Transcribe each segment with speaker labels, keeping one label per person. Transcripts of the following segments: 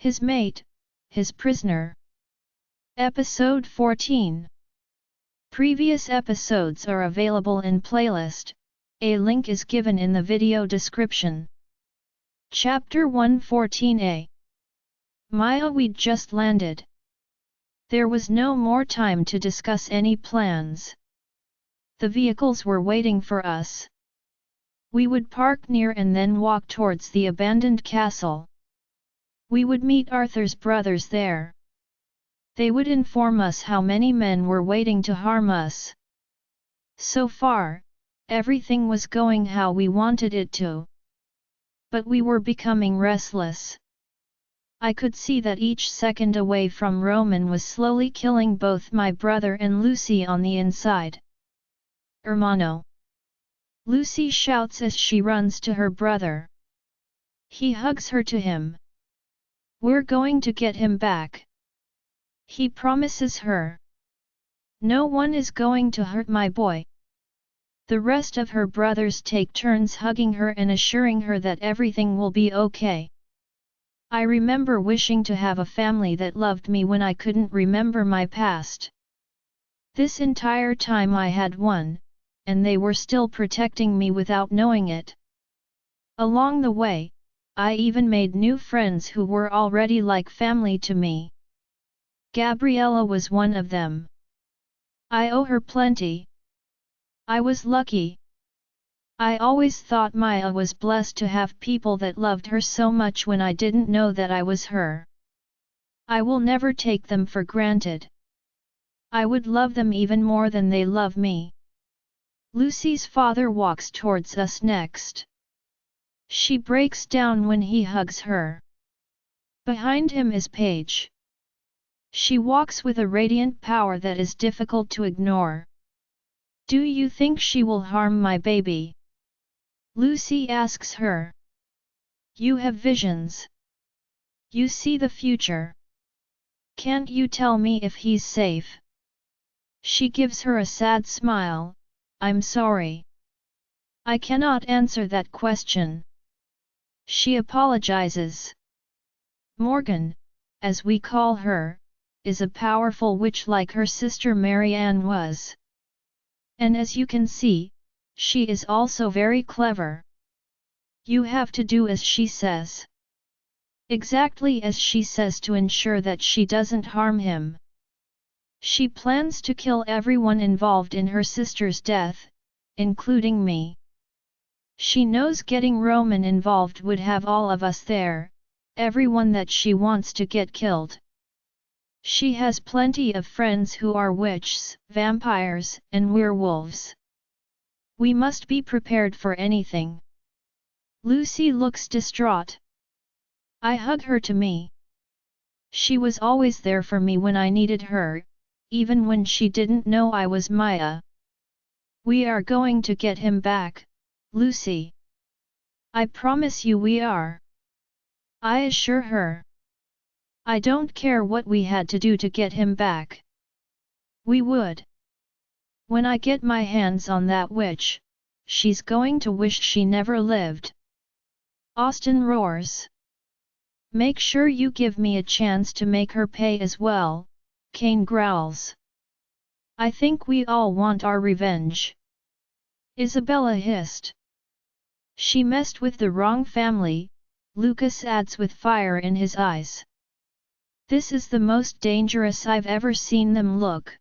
Speaker 1: His mate, his prisoner. Episode 14. Previous episodes are available in playlist, a link is given in the video description. Chapter 114a. Maya, we'd just landed. There was no more time to discuss any plans. The vehicles were waiting for us. We would park near and then walk towards the abandoned castle. We would meet Arthur's brothers there. They would inform us how many men were waiting to harm us. So far, everything was going how we wanted it to. But we were becoming restless. I could see that each second away from Roman was slowly killing both my brother and Lucy on the inside. Hermano! Lucy shouts as she runs to her brother. He hugs her to him. We're going to get him back. He promises her. No one is going to hurt my boy. The rest of her brothers take turns hugging her and assuring her that everything will be okay. I remember wishing to have a family that loved me when I couldn't remember my past. This entire time I had one, and they were still protecting me without knowing it. Along the way, I even made new friends who were already like family to me. Gabriella was one of them. I owe her plenty. I was lucky. I always thought Maya was blessed to have people that loved her so much when I didn't know that I was her. I will never take them for granted. I would love them even more than they love me. Lucy's father walks towards us next. She breaks down when he hugs her. Behind him is Paige. She walks with a radiant power that is difficult to ignore. Do you think she will harm my baby? Lucy asks her. You have visions. You see the future. Can't you tell me if he's safe? She gives her a sad smile. I'm sorry. I cannot answer that question. She apologizes. Morgan, as we call her, is a powerful witch like her sister Marianne was. And as you can see, she is also very clever. You have to do as she says. Exactly as she says to ensure that she doesn't harm him. She plans to kill everyone involved in her sister's death, including me. She knows getting Roman involved would have all of us there, everyone that she wants to get killed. She has plenty of friends who are witches, vampires, and werewolves. We must be prepared for anything. Lucy looks distraught. I hug her to me. She was always there for me when I needed her, even when she didn't know I was Maya. We are going to get him back, Lucy. I promise you we are. I assure her. I don't care what we had to do to get him back. We would. When I get my hands on that witch, she's going to wish she never lived. Austin roars. Make sure you give me a chance to make her pay as well, Kane growls. I think we all want our revenge. Isabella hissed. She messed with the wrong family, Lucas adds with fire in his eyes. This is the most dangerous I've ever seen them look.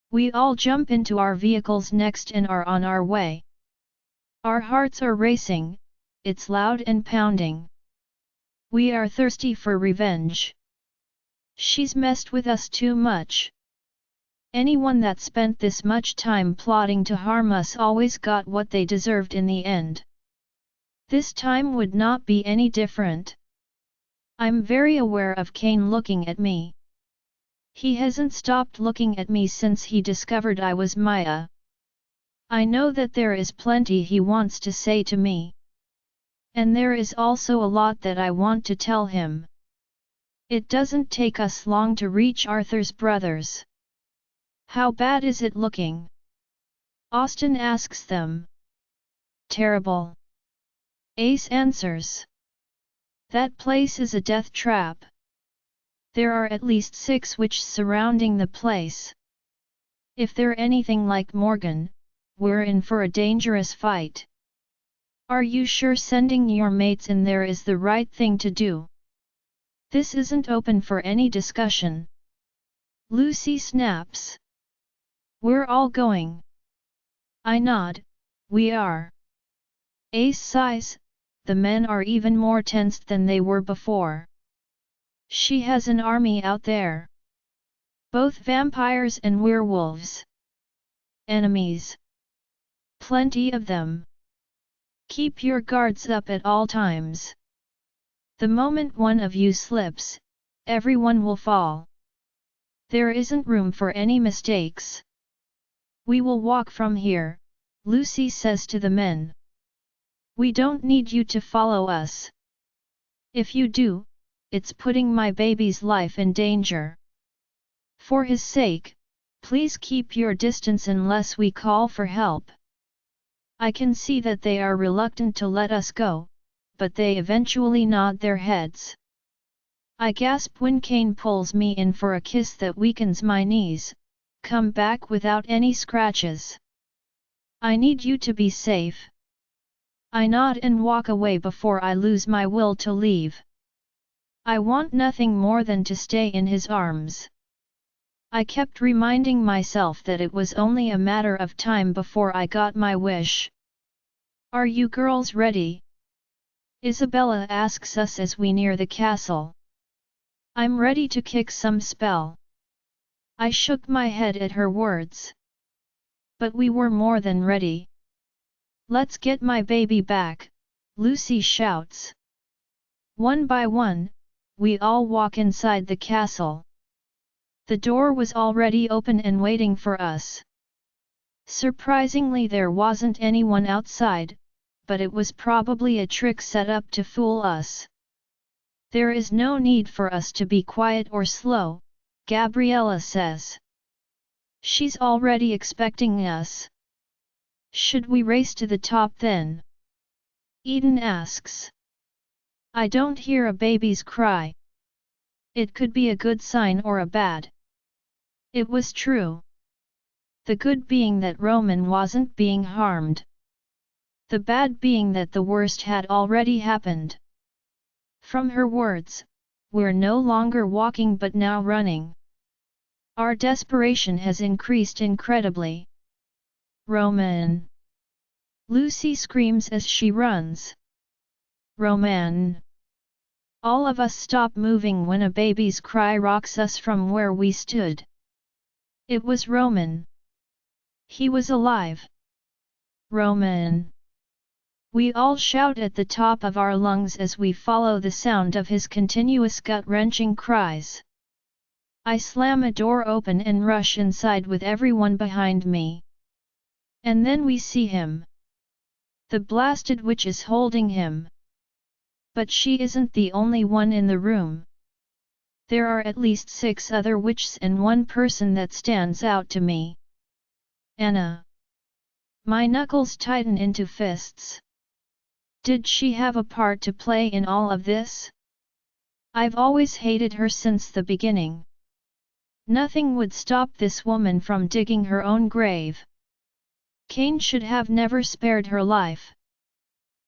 Speaker 1: We all jump into our vehicles next and are on our way. Our hearts are racing, it's loud and pounding. We are thirsty for revenge. She's messed with us too much. Anyone that spent this much time plotting to harm us always got what they deserved in the end. This time would not be any different. I'm very aware of Kane looking at me. He hasn't stopped looking at me since he discovered I was Maya. I know that there is plenty he wants to say to me. And there is also a lot that I want to tell him. It doesn't take us long to reach Arthur's brothers. How bad is it looking? Austin asks them. Terrible. Ace answers. That place is a death trap. There are at least 6 witches surrounding the place. If they're anything like Morgan, we're in for a dangerous fight. Are you sure sending your mates in there is the right thing to do? This isn't open for any discussion. Lucy snaps. We're all going. I nod, we are. Ace sighs, the men are even more tensed than they were before. She has an army out there. Both vampires and werewolves. Enemies. Plenty of them. Keep your guards up at all times. The moment one of you slips, everyone will fall. There isn't room for any mistakes. We will walk from here, Lucy says to the men. We don't need you to follow us. If you do, it's putting my baby's life in danger. For his sake, please keep your distance unless we call for help. I can see that they are reluctant to let us go, but they eventually nod their heads. I gasp when Kane pulls me in for a kiss that weakens my knees. Come back without any scratches. I need you to be safe. I nod and walk away before I lose my will to leave. I want nothing more than to stay in his arms. I kept reminding myself that it was only a matter of time before I got my wish. Are you girls ready? Isabella asks us as we near the castle. I'm ready to kick some spell. I shook my head at her words. But we were more than ready. Let's get my baby back, Lucy shouts. One by one, we all walk inside the castle. The door was already open and waiting for us. Surprisingly, there wasn't anyone outside, but it was probably a trick set up to fool us. There is no need for us to be quiet or slow, Gabriella says. She's already expecting us. Should we race to the top then? Eden asks. I don't hear a baby's cry. It could be a good sign or a bad. It was true. The good being that Roman wasn't being harmed. The bad being that the worst had already happened. From her words, we're no longer walking but now running. Our desperation has increased incredibly. Roman! Lucy screams as she runs. Roman! All of us stop moving when a baby's cry rocks us from where we stood. It was Roman. He was alive. Roman! We all shout at the top of our lungs as we follow the sound of his continuous gut-wrenching cries. I slam a door open and rush inside with everyone behind me. And then we see him. The blasted witch is holding him. But she isn't the only one in the room. There are at least 6 other witches and one person that stands out to me. Anna. My knuckles tighten into fists. Did she have a part to play in all of this? I've always hated her since the beginning. Nothing would stop this woman from digging her own grave. Kane should have never spared her life.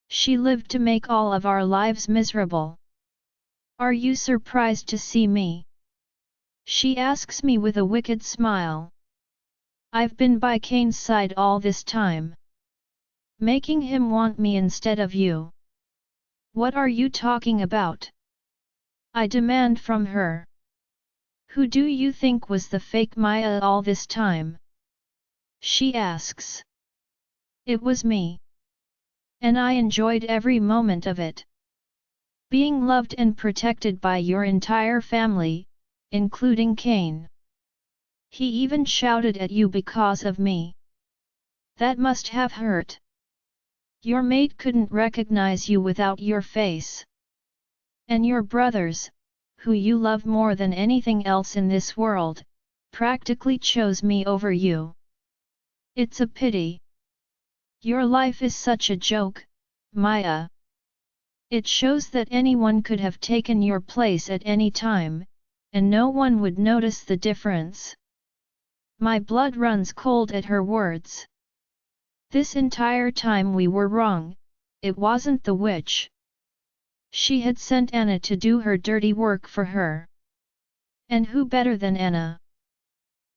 Speaker 1: She lived to make all of our lives miserable. Are you surprised to see me? She asks me with a wicked smile. I've been by Kane's side all this time. Making him want me instead of you. What are you talking about? I demand from her. Who do you think was the fake Maya all this time? She asks. It was me. And I enjoyed every moment of it. Being loved and protected by your entire family, including Kane. He even shouted at you because of me. That must have hurt. Your mate couldn't recognize you without your face. And your brothers, who you love more than anything else in this world, practically chose me over you. It's a pity. Your life is such a joke, Maya. It shows that anyone could have taken your place at any time, and no one would notice the difference. My blood runs cold at her words. This entire time we were wrong, it wasn't the witch. She had sent Anna to do her dirty work for her. And who better than Anna?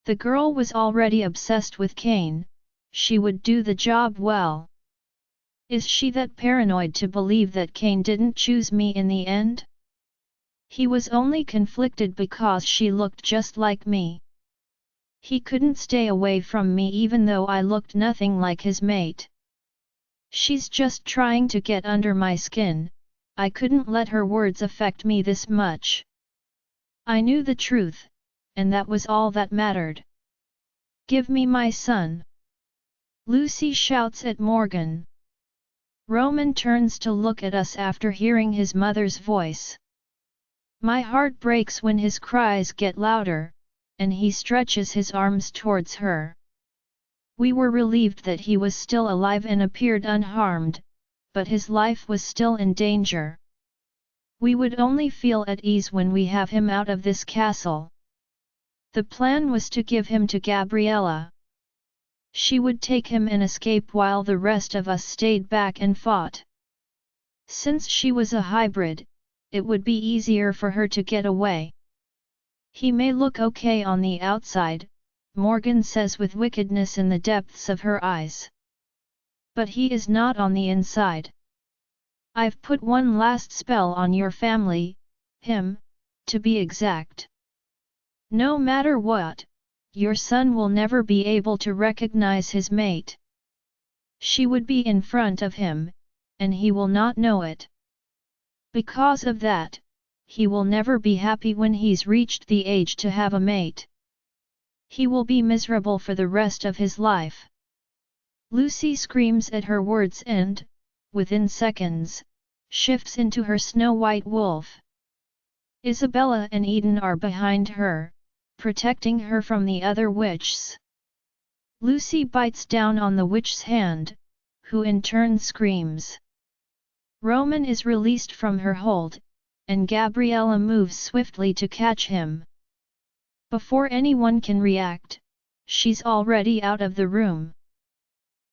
Speaker 1: The girl was already obsessed with Cain, she would do the job well. Is she that paranoid to believe that Cain didn't choose me in the end? He was only conflicted because she looked just like me. He couldn't stay away from me even though I looked nothing like his mate. She's just trying to get under my skin, I couldn't let her words affect me this much. I knew the truth, and that was all that mattered. Give me my son! Lucy shouts at Morgan. Roman turns to look at us after hearing his mother's voice. My heart breaks when his cries get louder, and he stretches his arms towards her. We were relieved that he was still alive and appeared unharmed, but his life was still in danger. We would only feel at ease when we have him out of this castle. The plan was to give him to Gabriella. She would take him and escape while the rest of us stayed back and fought. Since she was a hybrid, it would be easier for her to get away. He may look okay on the outside, Morgan says with wickedness in the depths of her eyes. But he is not on the inside. I've put one last spell on your family, him, to be exact. No matter what, your son will never be able to recognize his mate. She would be in front of him, and he will not know it. Because of that, he will never be happy when he's reached the age to have a mate. He will be miserable for the rest of his life. Lucy screams at her words and, within seconds, shifts into her snow-white wolf. Isabella and Eden are behind her, protecting her from the other witches. Lucy bites down on the witch's hand, who in turn screams. Roman is released from her hold, and Gabriella moves swiftly to catch him. Before anyone can react, she's already out of the room.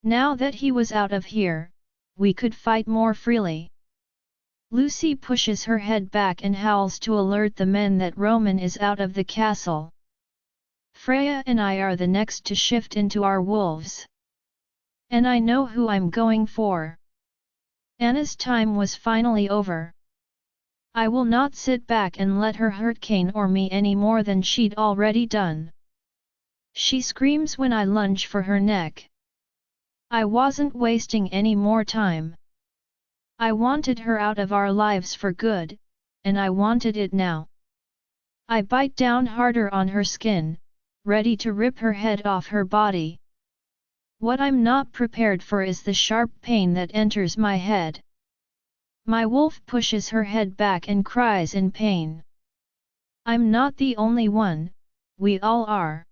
Speaker 1: Now that he was out of here, we could fight more freely. Lucy pushes her head back and howls to alert the men that Roman is out of the castle. Freya and I are the next to shift into our wolves. And I know who I'm going for. Anna's time was finally over. I will not sit back and let her hurt Cain or me any more than she'd already done. She screams when I lunge for her neck. I wasn't wasting any more time. I wanted her out of our lives for good, and I wanted it now. I bite down harder on her skin, ready to rip her head off her body. What I'm not prepared for is the sharp pain that enters my head. My wolf pushes her head back and cries in pain. I'm not the only one, we all are.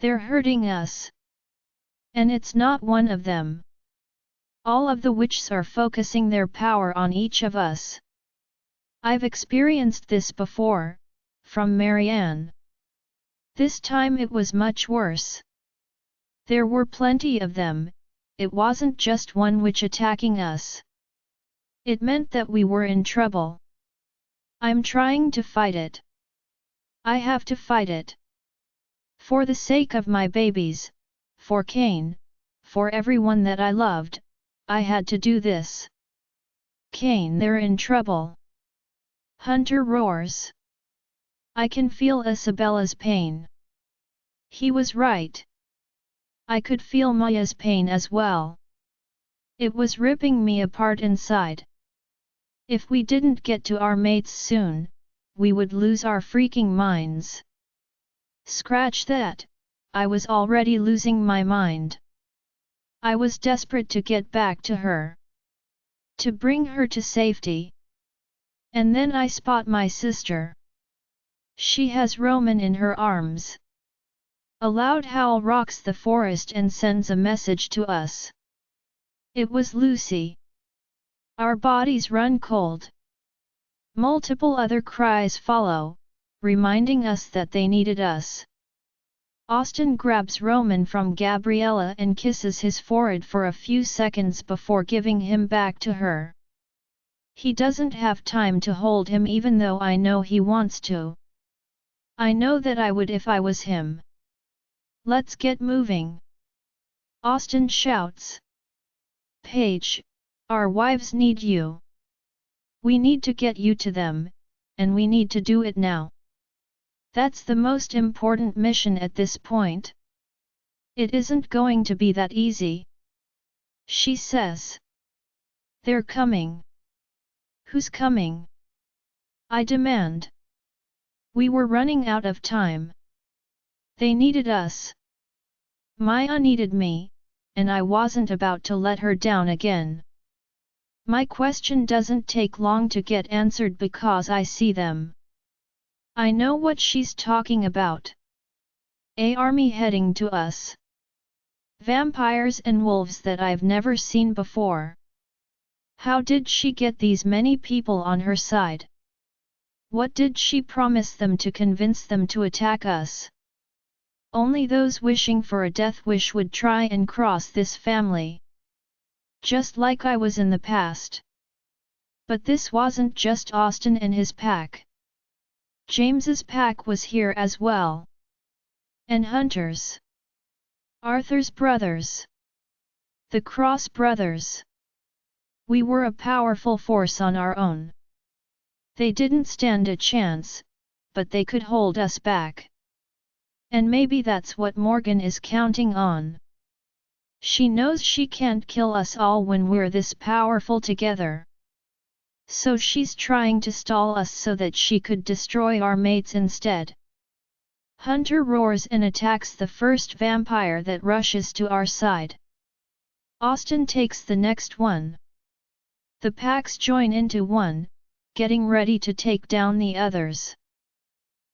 Speaker 1: They're hurting us. And it's not one of them. All of the witches are focusing their power on each of us. I've experienced this before, from Marianne. This time it was much worse. There were plenty of them, it wasn't just one witch attacking us. It meant that we were in trouble. I'm trying to fight it. I have to fight it. For the sake of my babies, for Cain, for everyone that I loved, I had to do this. Cain, they're in trouble. Hunter roars. I can feel Isabella's pain. He was right. I could feel Maya's pain as well. It was ripping me apart inside. If we didn't get to our mates soon, we would lose our freaking minds. Scratch that, I was already losing my mind. I was desperate to get back to her. To bring her to safety. And then I spot my sister. She has Roman in her arms. A loud howl rocks the forest and sends a message to us. It was Lucy. Our bodies run cold. Multiple other cries follow, reminding us that they needed us. Austin grabs Roman from Gabriella and kisses his forehead for a few seconds before giving him back to her. He doesn't have time to hold him even though I know he wants to. I know that I would if I was him. Let's get moving. Austin shouts. Paige, our wives need you. We need to get you to them, and we need to do it now. That's the most important mission at this point. It isn't going to be that easy. She says. They're coming. Who's coming? I demand. We were running out of time. They needed us. Maya needed me, and I wasn't about to let her down again. My question doesn't take long to get answered because I see them. I know what she's talking about. An army heading to us. Vampires and wolves that I've never seen before. How did she get these many people on her side? What did she promise them to convince them to attack us? Only those wishing for a death wish would try and cross this family. Just like I was in the past. But this wasn't just Austin and his pack. James's pack was here as well. And Hunter's. Arthur's brothers. The Cross brothers. We were a powerful force on our own. They didn't stand a chance, but they could hold us back. And maybe that's what Morgan is counting on. She knows she can't kill us all when we're this powerful together. So she's trying to stall us so that she could destroy our mates instead. Hunter roars and attacks the first vampire that rushes to our side. Austin takes the next one. The packs join into one, getting ready to take down the others.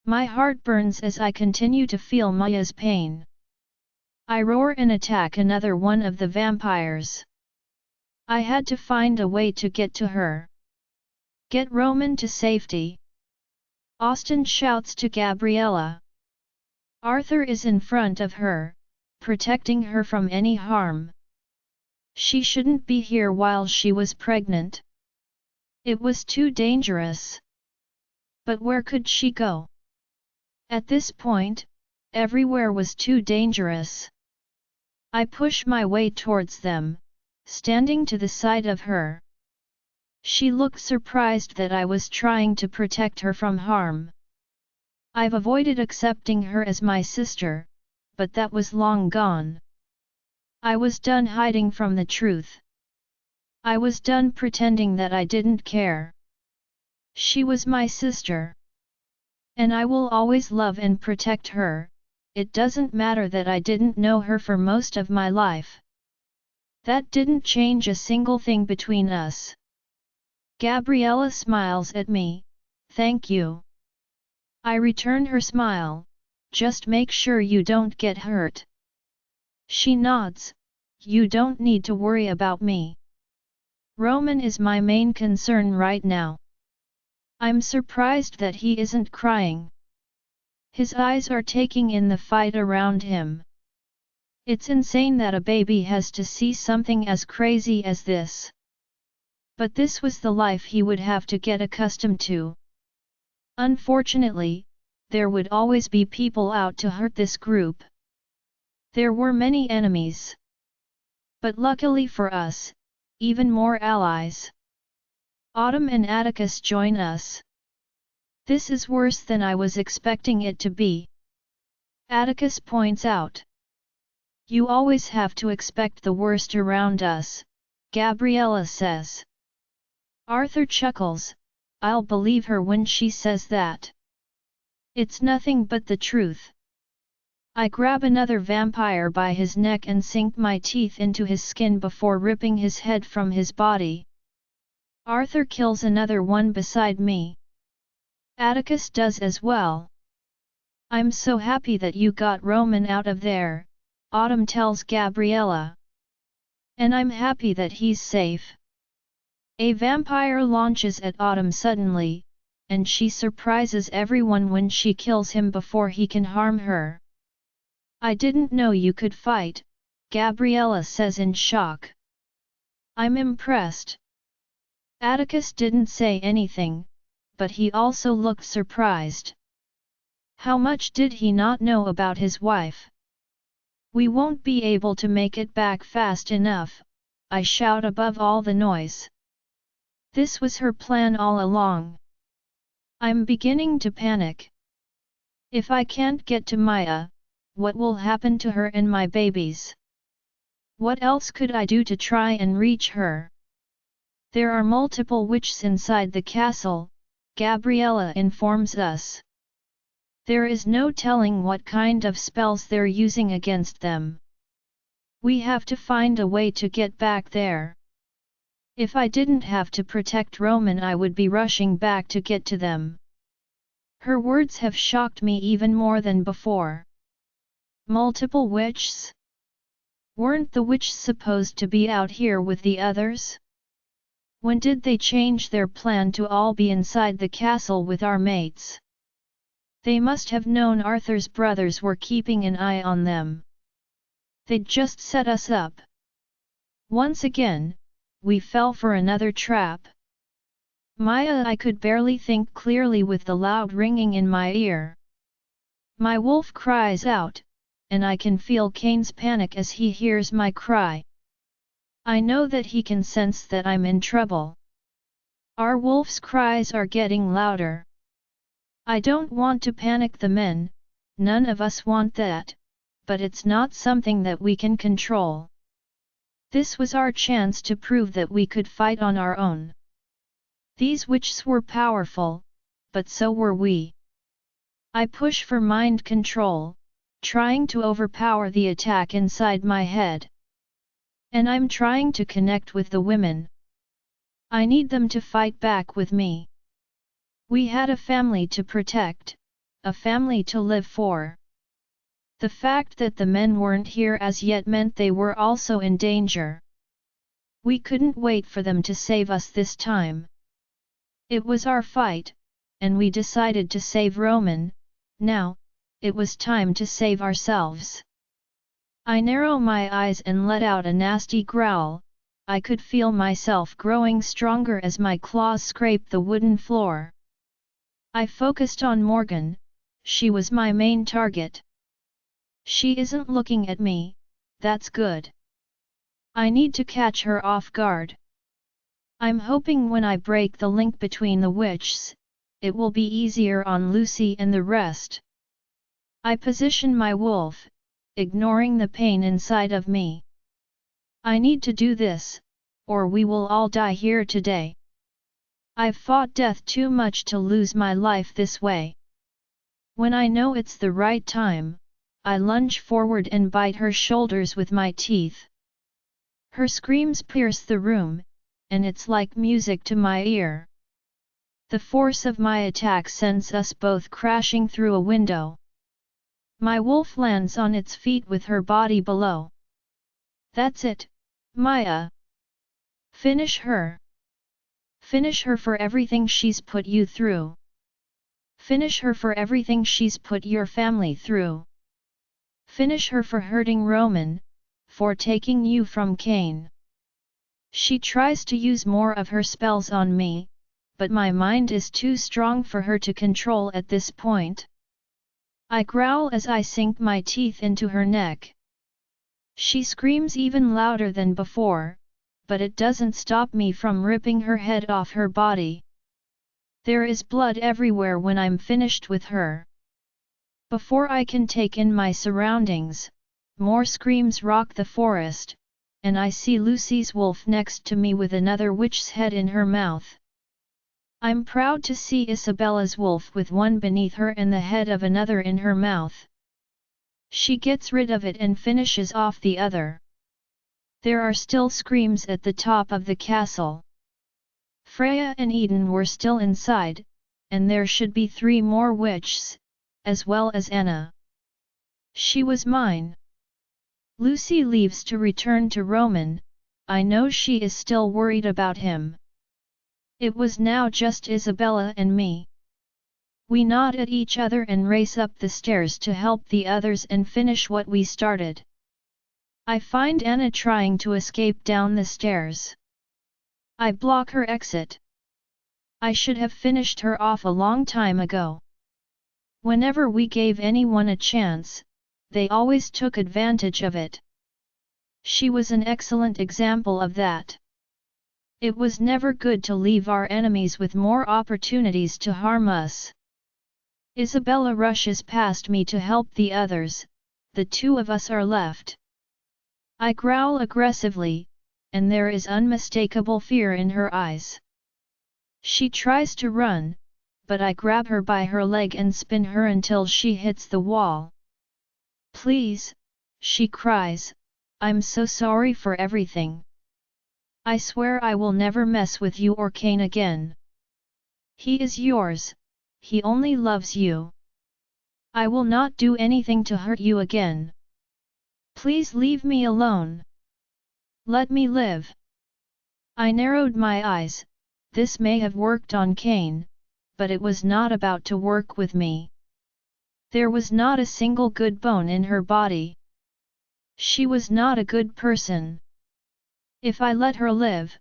Speaker 1: My heart burns as I continue to feel Maya's pain. I roar and attack another one of the vampires. I had to find a way to get to her. Get Roman to safety. Austin shouts to Gabriella. Arthur is in front of her, protecting her from any harm. She shouldn't be here while she was pregnant. It was too dangerous. But where could she go? At this point, everywhere was too dangerous. I push my way towards them, standing to the side of her. She looked surprised that I was trying to protect her from harm. I've avoided accepting her as my sister, but that was long gone. I was done hiding from the truth. I was done pretending that I didn't care. She was my sister. And I will always love and protect her. It doesn't matter that I didn't know her for most of my life. That didn't change a single thing between us. Gabriella smiles at me, thank you. I return her smile, just make sure you don't get hurt. She nods, you don't need to worry about me. Roman is my main concern right now. I'm surprised that he isn't crying. His eyes are taking in the fight around him. It's insane that a baby has to see something as crazy as this. But this was the life he would have to get accustomed to. Unfortunately, there would always be people out to hurt this group. There were many enemies. But luckily for us, even more allies. Autumn and Atticus join us. This is worse than I was expecting it to be. Atticus points out. You always have to expect the worst around us, Gabriella says. Arthur chuckles, I'll believe her when she says that. It's nothing but the truth. I grab another vampire by his neck and sink my teeth into his skin before ripping his head from his body. Arthur kills another one beside me. Atticus does as well. I'm so happy that you got Roman out of there, Autumn tells Gabriella. And I'm happy that he's safe. A vampire launches at Autumn suddenly, and she surprises everyone when she kills him before he can harm her. I didn't know you could fight, Gabriella says in shock. I'm impressed. Atticus didn't say anything, but he also looked surprised. How much did he not know about his wife? We won't be able to make it back fast enough, I shout above all the noise. This was her plan all along. I'm beginning to panic. If I can't get to Maya, what will happen to her and my babies? What else could I do to try and reach her? There are multiple witches inside the castle, Gabriella informs us. There is no telling what kind of spells they're using against them. We have to find a way to get back there. If I didn't have to protect Roman, I would be rushing back to get to them. Her words have shocked me even more than before. Multiple witches? Weren't the witches supposed to be out here with the others? When did they change their plan to all be inside the castle with our mates? They must have known Arthur's brothers were keeping an eye on them. They'd just set us up. Once again, we fell for another trap. Maya, I could barely think clearly with the loud ringing in my ear. My wolf cries out, and I can feel Kane's panic as he hears my cry. I know that he can sense that I'm in trouble. Our wolf's cries are getting louder. I don't want to panic the men, none of us want that, but it's not something that we can control. This was our chance to prove that we could fight on our own. These witches were powerful, but so were we. I push for mind control, trying to overpower the attack inside my head. And I'm trying to connect with the women. I need them to fight back with me. We had a family to protect, a family to live for. The fact that the men weren't here as yet meant they were also in danger. We couldn't wait for them to save us this time. It was our fight, and we decided to save Roman. Now, it was time to save ourselves. I narrow my eyes and let out a nasty growl. I could feel myself growing stronger as my claws scraped the wooden floor. I focused on Morgan. She was my main target. She isn't looking at me, that's good. I need to catch her off guard. I'm hoping when I break the link between the witches, it will be easier on Lucy and the rest. I position my wolf, ignoring the pain inside of me. I need to do this, or we will all die here today. I've fought death too much to lose my life this way. When I know it's the right time, I lunge forward and bite her shoulders with my teeth. Her screams pierce the room, and it's like music to my ear. The force of my attack sends us both crashing through a window. My wolf lands on its feet with her body below. That's it, Maya. Finish her. Finish her for everything she's put you through. Finish her for everything she's put your family through. Finish her for hurting Roman, for taking you from Kane. She tries to use more of her spells on me, but my mind is too strong for her to control at this point. I growl as I sink my teeth into her neck. She screams even louder than before, but it doesn't stop me from ripping her head off her body. There is blood everywhere when I'm finished with her. Before I can take in my surroundings, more screams rock the forest, and I see Lucy's wolf next to me with another witch's head in her mouth. I'm proud to see Isabella's wolf with one beneath her and the head of another in her mouth. She gets rid of it and finishes off the other. There are still screams at the top of the castle. Freya and Eden were still inside, and there should be 3 more witches, as well as Anna. She was mine. Lucy leaves to return to Roman. I know she is still worried about him. It was now just Isabella and me. We nod at each other and race up the stairs to help the others and finish what we started. I find Anna trying to escape down the stairs. I block her exit. I should have finished her off a long time ago. Whenever we gave anyone a chance, they always took advantage of it. She was an excellent example of that. It was never good to leave our enemies with more opportunities to harm us. Isabella rushes past me to help the others, the two of us are left. I growl aggressively, and there is unmistakable fear in her eyes. She tries to run, but I grab her by her leg and spin her until she hits the wall. "Please," she cries, "I'm so sorry for everything. I swear I will never mess with you or Kane again. He is yours, he only loves you. I will not do anything to hurt you again. Please leave me alone. Let me live." I narrowed my eyes. This may have worked on Kane, but it was not about to work with me. There was not a single good bone in her body. She was not a good person. If I let her live,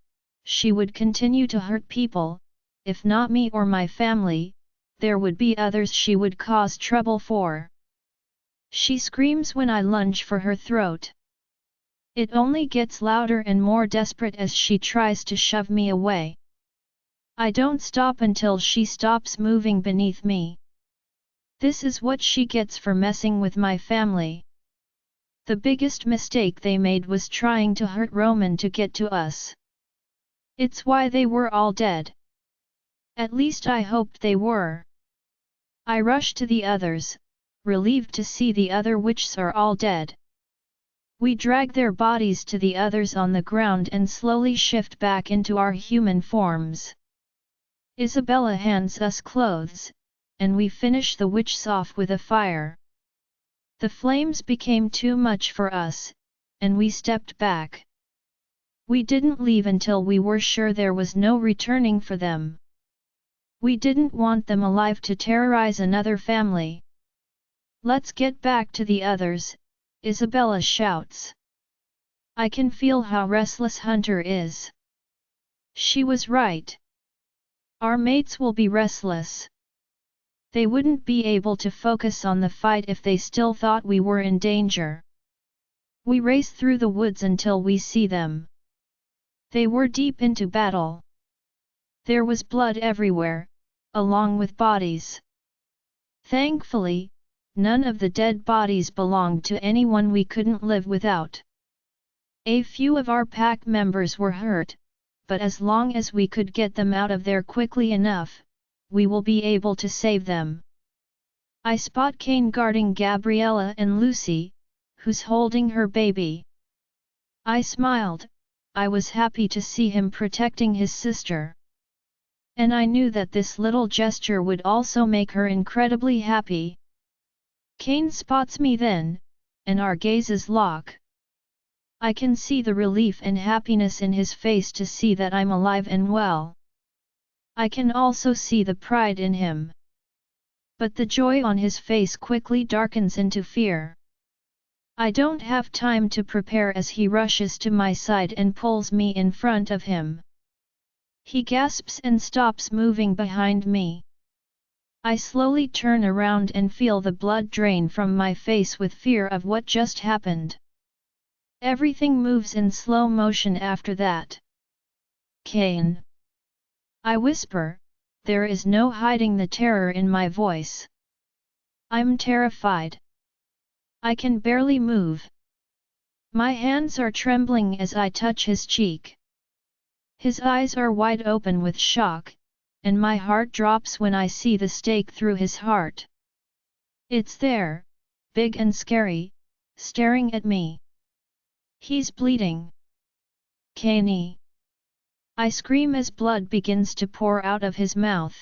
Speaker 1: she would continue to hurt people. If not me or my family, there would be others she would cause trouble for. She screams when I lunge for her throat. It only gets louder and more desperate as she tries to shove me away. I don't stop until she stops moving beneath me. This is what she gets for messing with my family. The biggest mistake they made was trying to hurt Roman to get to us. It's why they were all dead. At least I hoped they were. I rush to the others, relieved to see the other witches are all dead. We drag their bodies to the others on the ground and slowly shift back into our human forms. Isabella hands us clothes, and we finish the witches off with a fire. The flames became too much for us, and we stepped back. We didn't leave until we were sure there was no returning for them. We didn't want them alive to terrorize another family. "Let's get back to the others," Isabella shouts. I can feel how restless Hunter is. She was right. Our mates will be restless. They wouldn't be able to focus on the fight if they still thought we were in danger. We race through the woods until we see them. They were deep into battle. There was blood everywhere, along with bodies. Thankfully, none of the dead bodies belonged to anyone we couldn't live without. A few of our pack members were hurt, but as long as we could get them out of there quickly enough, we will be able to save them. I spot Kane guarding Gabriella and Lucy, who's holding her baby. I smiled. I was happy to see him protecting his sister. And I knew that this little gesture would also make her incredibly happy. Kane spots me then, and our gazes lock. I can see the relief and happiness in his face to see that I'm alive and well. I can also see the pride in him. But the joy on his face quickly darkens into fear. I don't have time to prepare as he rushes to my side and pulls me in front of him. He gasps and stops moving behind me. I slowly turn around and feel the blood drain from my face with fear of what just happened. Everything moves in slow motion after that. "Kane!" I whisper, there is no hiding the terror in my voice. I'm terrified. I can barely move. My hands are trembling as I touch his cheek. His eyes are wide open with shock, and my heart drops when I see the stake through his heart. It's there, big and scary, staring at me. He's bleeding. "Kane!" I scream as blood begins to pour out of his mouth.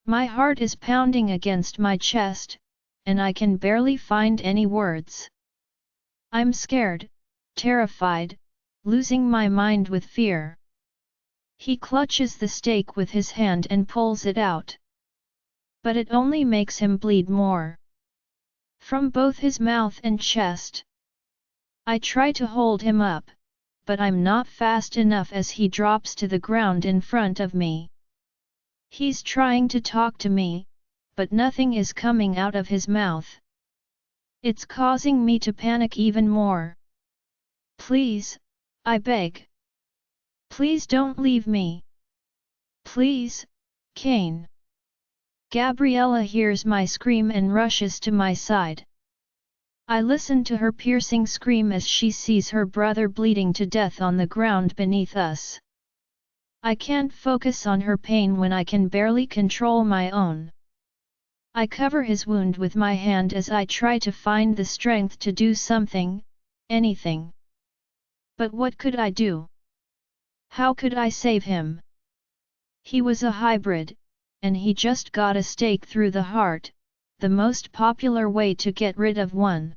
Speaker 1: My heart is pounding against my chest, and I can barely find any words. I'm scared, terrified, losing my mind with fear. He clutches the stake with his hand and pulls it out. But it only makes him bleed more. From both his mouth and chest. I try to hold him up, but I'm not fast enough as he drops to the ground in front of me. He's trying to talk to me, but nothing is coming out of his mouth. It's causing me to panic even more. Please, I beg. Please don't leave me. Please, Kane. Gabriella hears my scream and rushes to my side. I listen to her piercing scream as she sees her brother bleeding to death on the ground beneath us. I can't focus on her pain when I can barely control my own. I cover his wound with my hand as I try to find the strength to do something, anything. But what could I do? How could I save him? He was a hybrid, and he just got a stake through the heart, the most popular way to get rid of one.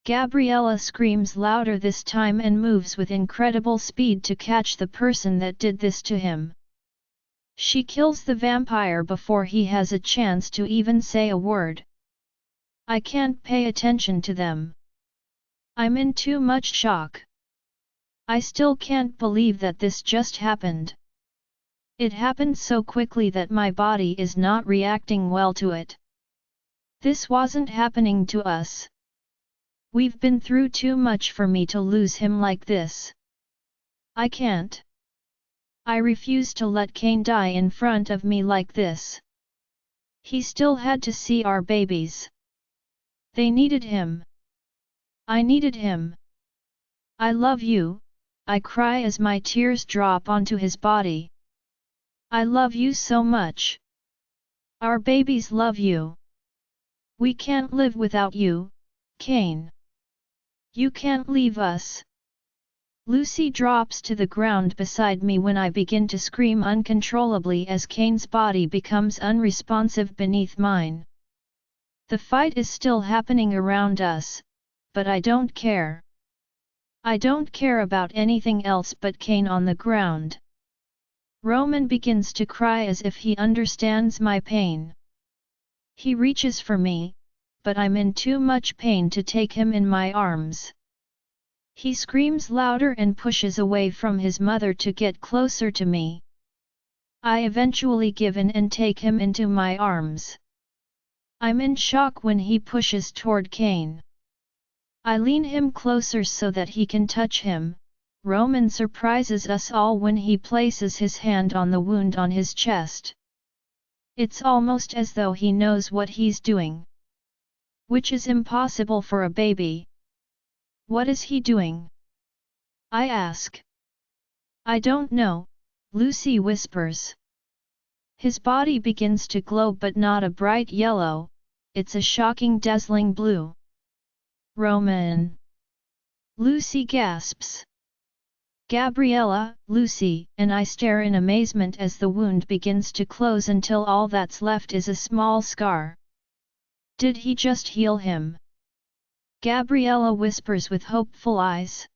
Speaker 1: Gabriella screams louder this time and moves with incredible speed to catch the person that did this to him. She kills the vampire before he has a chance to even say a word. I can't pay attention to them. I'm in too much shock. I still can't believe that this just happened. It happened so quickly that my body is not reacting well to it. This wasn't happening to us. We've been through too much for me to lose him like this. I can't. I refuse to let Kane die in front of me like this. He still had to see our babies. They needed him. I needed him. I love you, I cry as my tears drop onto his body. I love you so much. Our babies love you. We can't live without you, Kane. You can't leave us. Lucy drops to the ground beside me when I begin to scream uncontrollably as Kane's body becomes unresponsive beneath mine. The fight is still happening around us, but I don't care. I don't care about anything else but Kane on the ground. Roman begins to cry as if he understands my pain. He reaches for me, but I'm in too much pain to take him in my arms. He screams louder and pushes away from his mother to get closer to me. I eventually give in and take him into my arms. I'm in shock when he pushes toward Kane. I lean him closer so that he can touch him. Roman surprises us all when he places his hand on the wound on his chest. It's almost as though he knows what he's doing. Which is impossible for a baby. What is he doing? I ask. I don't know, Lucy whispers. His body begins to glow but not a bright yellow, it's a shocking dazzling blue. Roman. Lucy gasps. Gabriella, Lucy, and I stare in amazement as the wound begins to close until all that's left is a small scar. Did he just heal him? Gabriella whispers with hopeful eyes.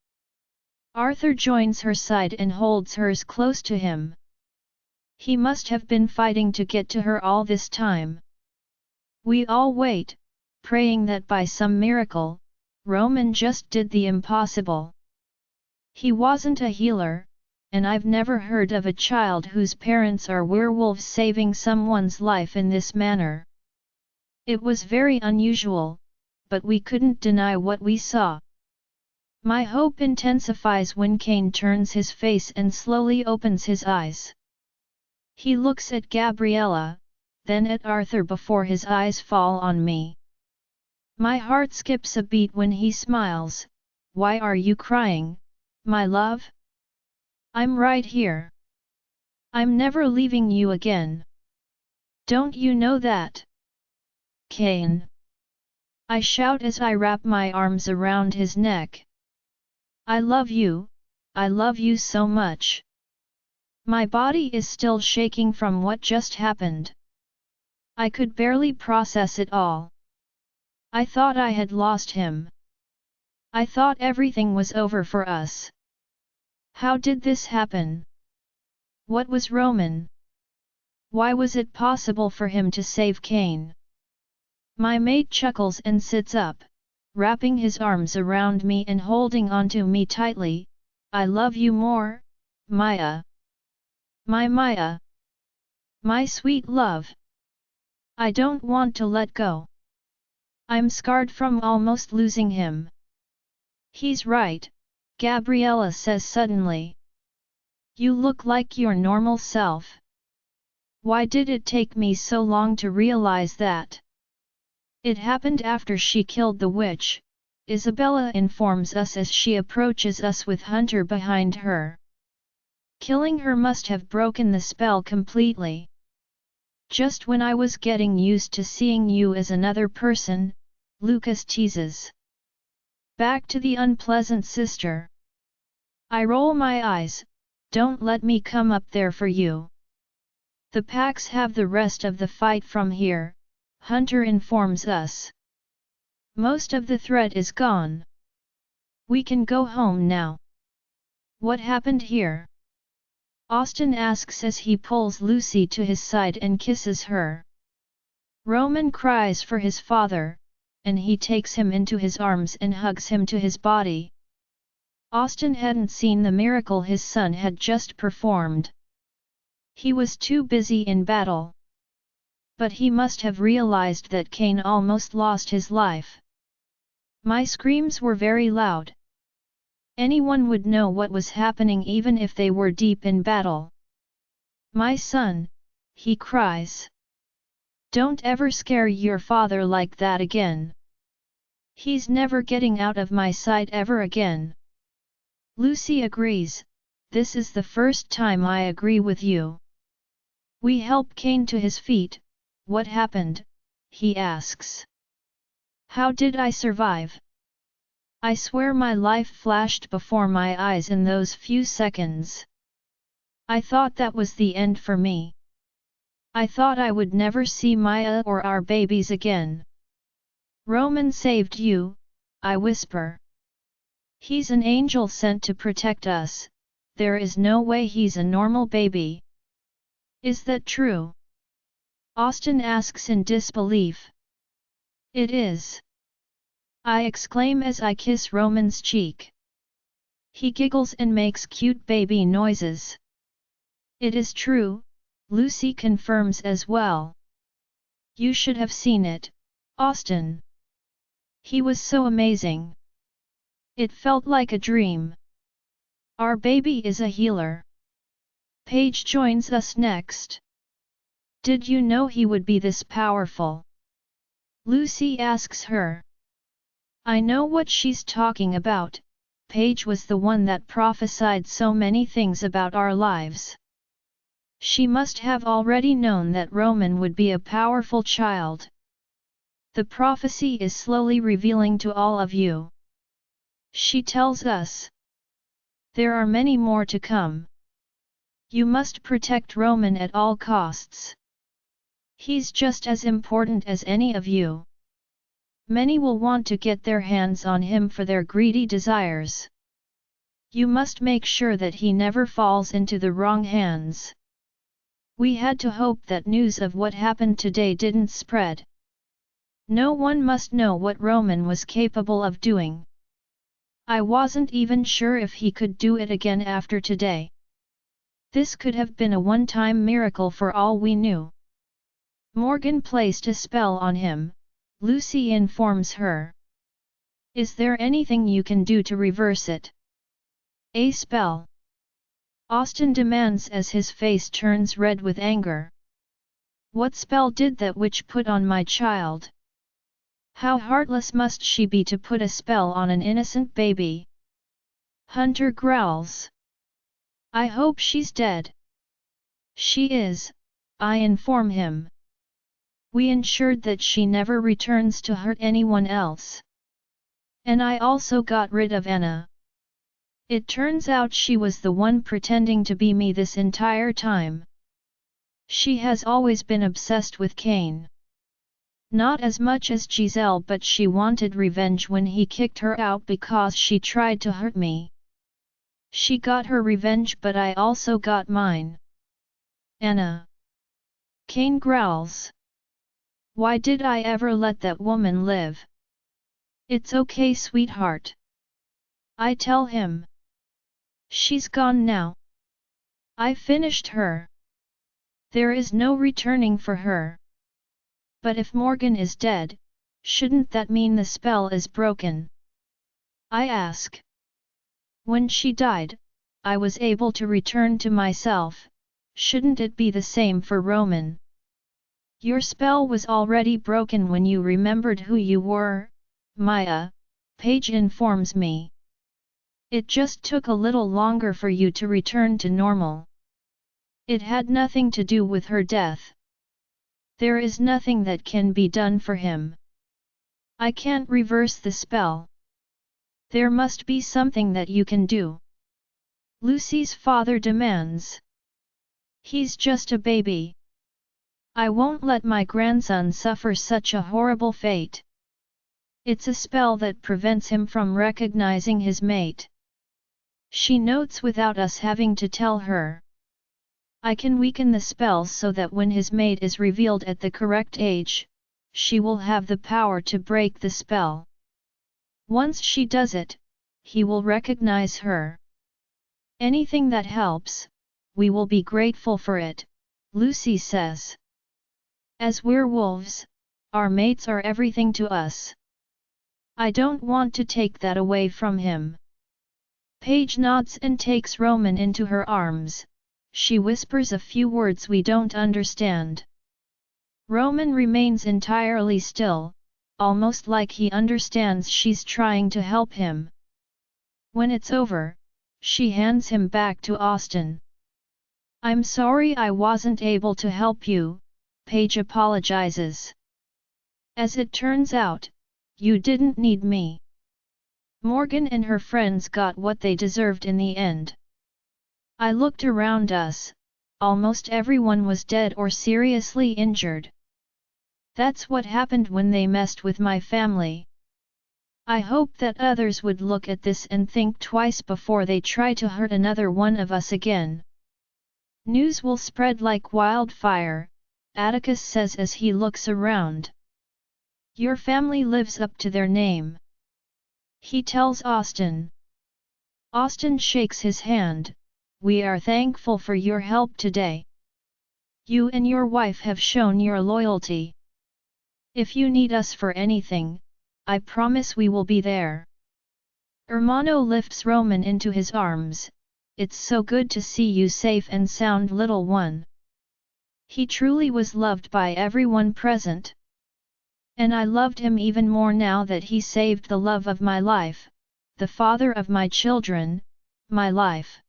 Speaker 1: Arthur joins her side and holds hers close to him. He must have been fighting to get to her all this time. We all wait, praying that by some miracle, Roman just did the impossible. He wasn't a healer, and I've never heard of a child whose parents are werewolves saving someone's life in this manner. It was very unusual, but we couldn't deny what we saw. My hope intensifies when Kane turns his face and slowly opens his eyes. He looks at Gabriella, then at Arthur before his eyes fall on me. My heart skips a beat when he smiles. Why are you crying, my love? I'm right here. I'm never leaving you again. Don't you know that? Kane. I shout as I wrap my arms around his neck. I love you so much. My body is still shaking from what just happened. I could barely process it all. I thought I had lost him. I thought everything was over for us. How did this happen? What was Roman? Why was it possible for him to save Cain? My mate chuckles and sits up, wrapping his arms around me and holding onto me tightly. I love you more, Maya. My Maya. My sweet love. I don't want to let go. I'm scarred from almost losing him. He's right, Gabriella says suddenly. You look like your normal self. Why did it take me so long to realize that? It happened after she killed the witch, Isabella informs us as she approaches us with Hunter behind her. Killing her must have broken the spell completely. Just when I was getting used to seeing you as another person, Lucas teases. Back to the unpleasant sister. I roll my eyes, don't let me come up there for you. The packs have the rest of the fight from here, Hunter informs us. Most of the threat is gone. We can go home now. What happened here? Austin asks as he pulls Lucy to his side and kisses her. Roman cries for his father, and he takes him into his arms and hugs him to his body. Austin hadn't seen the miracle his son had just performed. He was too busy in battle. But he must have realized that Cain almost lost his life. My screams were very loud. Anyone would know what was happening even if they were deep in battle. My son, he cries. Don't ever scare your father like that again. He's never getting out of my sight ever again. Lucy agrees, this is the first time I agree with you. We help Cain to his feet, what happened? He asks. How did I survive? I swear my life flashed before my eyes in those few seconds. I thought that was the end for me. I thought I would never see Maya or our babies again. Roman saved you, I whisper. He's an angel sent to protect us, there is no way he's a normal baby. Is that true? Austin asks in disbelief. It is. I exclaim as I kiss Roman's cheek. He giggles and makes cute baby noises. It is true, Lucy confirms as well. You should have seen it, Austin. He was so amazing. It felt like a dream. Our baby is a healer. Paige joins us next. Did you know he would be this powerful? Lucy asks her. I know what she's talking about, Paige was the one that prophesied so many things about our lives. She must have already known that Roman would be a powerful child. The prophecy is slowly revealing to all of you. She tells us. There are many more to come. You must protect Roman at all costs. He's just as important as any of you. Many will want to get their hands on him for their greedy desires. You must make sure that he never falls into the wrong hands. We had to hope that news of what happened today didn't spread. No one must know what Roman was capable of doing. I wasn't even sure if he could do it again after today. This could have been a one-time miracle for all we knew. Morgan placed a spell on him, Lucy informs her. Is there anything you can do to reverse it? A spell? Austin demands as his face turns red with anger. What spell did that witch put on my child? How heartless must she be to put a spell on an innocent baby? Hunter growls. I hope she's dead. She is, I inform him. We ensured that she never returns to hurt anyone else. And I also got rid of Anna. It turns out she was the one pretending to be me this entire time. She has always been obsessed with Cain. Not as much as Giselle, but she wanted revenge when he kicked her out because she tried to hurt me. She got her revenge, but I also got mine. Anna. Cain growls. Why did I ever let that woman live? It's okay, sweetheart. I tell him. She's gone now. I finished her. There is no returning for her. But if Morgan is dead, shouldn't that mean the spell is broken? I ask. When she died, I was able to return to myself, shouldn't it be the same for Roman? Your spell was already broken when you remembered who you were, Maya, Paige informs me. It just took a little longer for you to return to normal. It had nothing to do with her death. There is nothing that can be done for him. I can't reverse the spell. There must be something that you can do. Lucy's father demands. He's just a baby. I won't let my grandson suffer such a horrible fate. It's a spell that prevents him from recognizing his mate. She notes without us having to tell her. I can weaken the spells so that when his mate is revealed at the correct age, she will have the power to break the spell. Once she does it, he will recognize her. Anything that helps, we will be grateful for it, Lucy says. As werewolves, our mates are everything to us. I don't want to take that away from him. Paige nods and takes Roman into her arms. She whispers a few words we don't understand. Roman remains entirely still, almost like he understands she's trying to help him. When it's over, she hands him back to Austin. I'm sorry I wasn't able to help you, Paige apologizes. As it turns out, you didn't need me. Morgan and her friends got what they deserved in the end. I looked around us, almost everyone was dead or seriously injured. That's what happened when they messed with my family. I hope that others would look at this and think twice before they try to hurt another one of us again. News will spread like wildfire, Atticus says as he looks around. Your family lives up to their name. He tells Austin. Austin shakes his hand. We are thankful for your help today. You and your wife have shown your loyalty. If you need us for anything, I promise we will be there. Hermano lifts Roman into his arms. It's so good to see you safe and sound, little one. He truly was loved by everyone present. And I loved him even more now that he saved the love of my life, the father of my children, my life.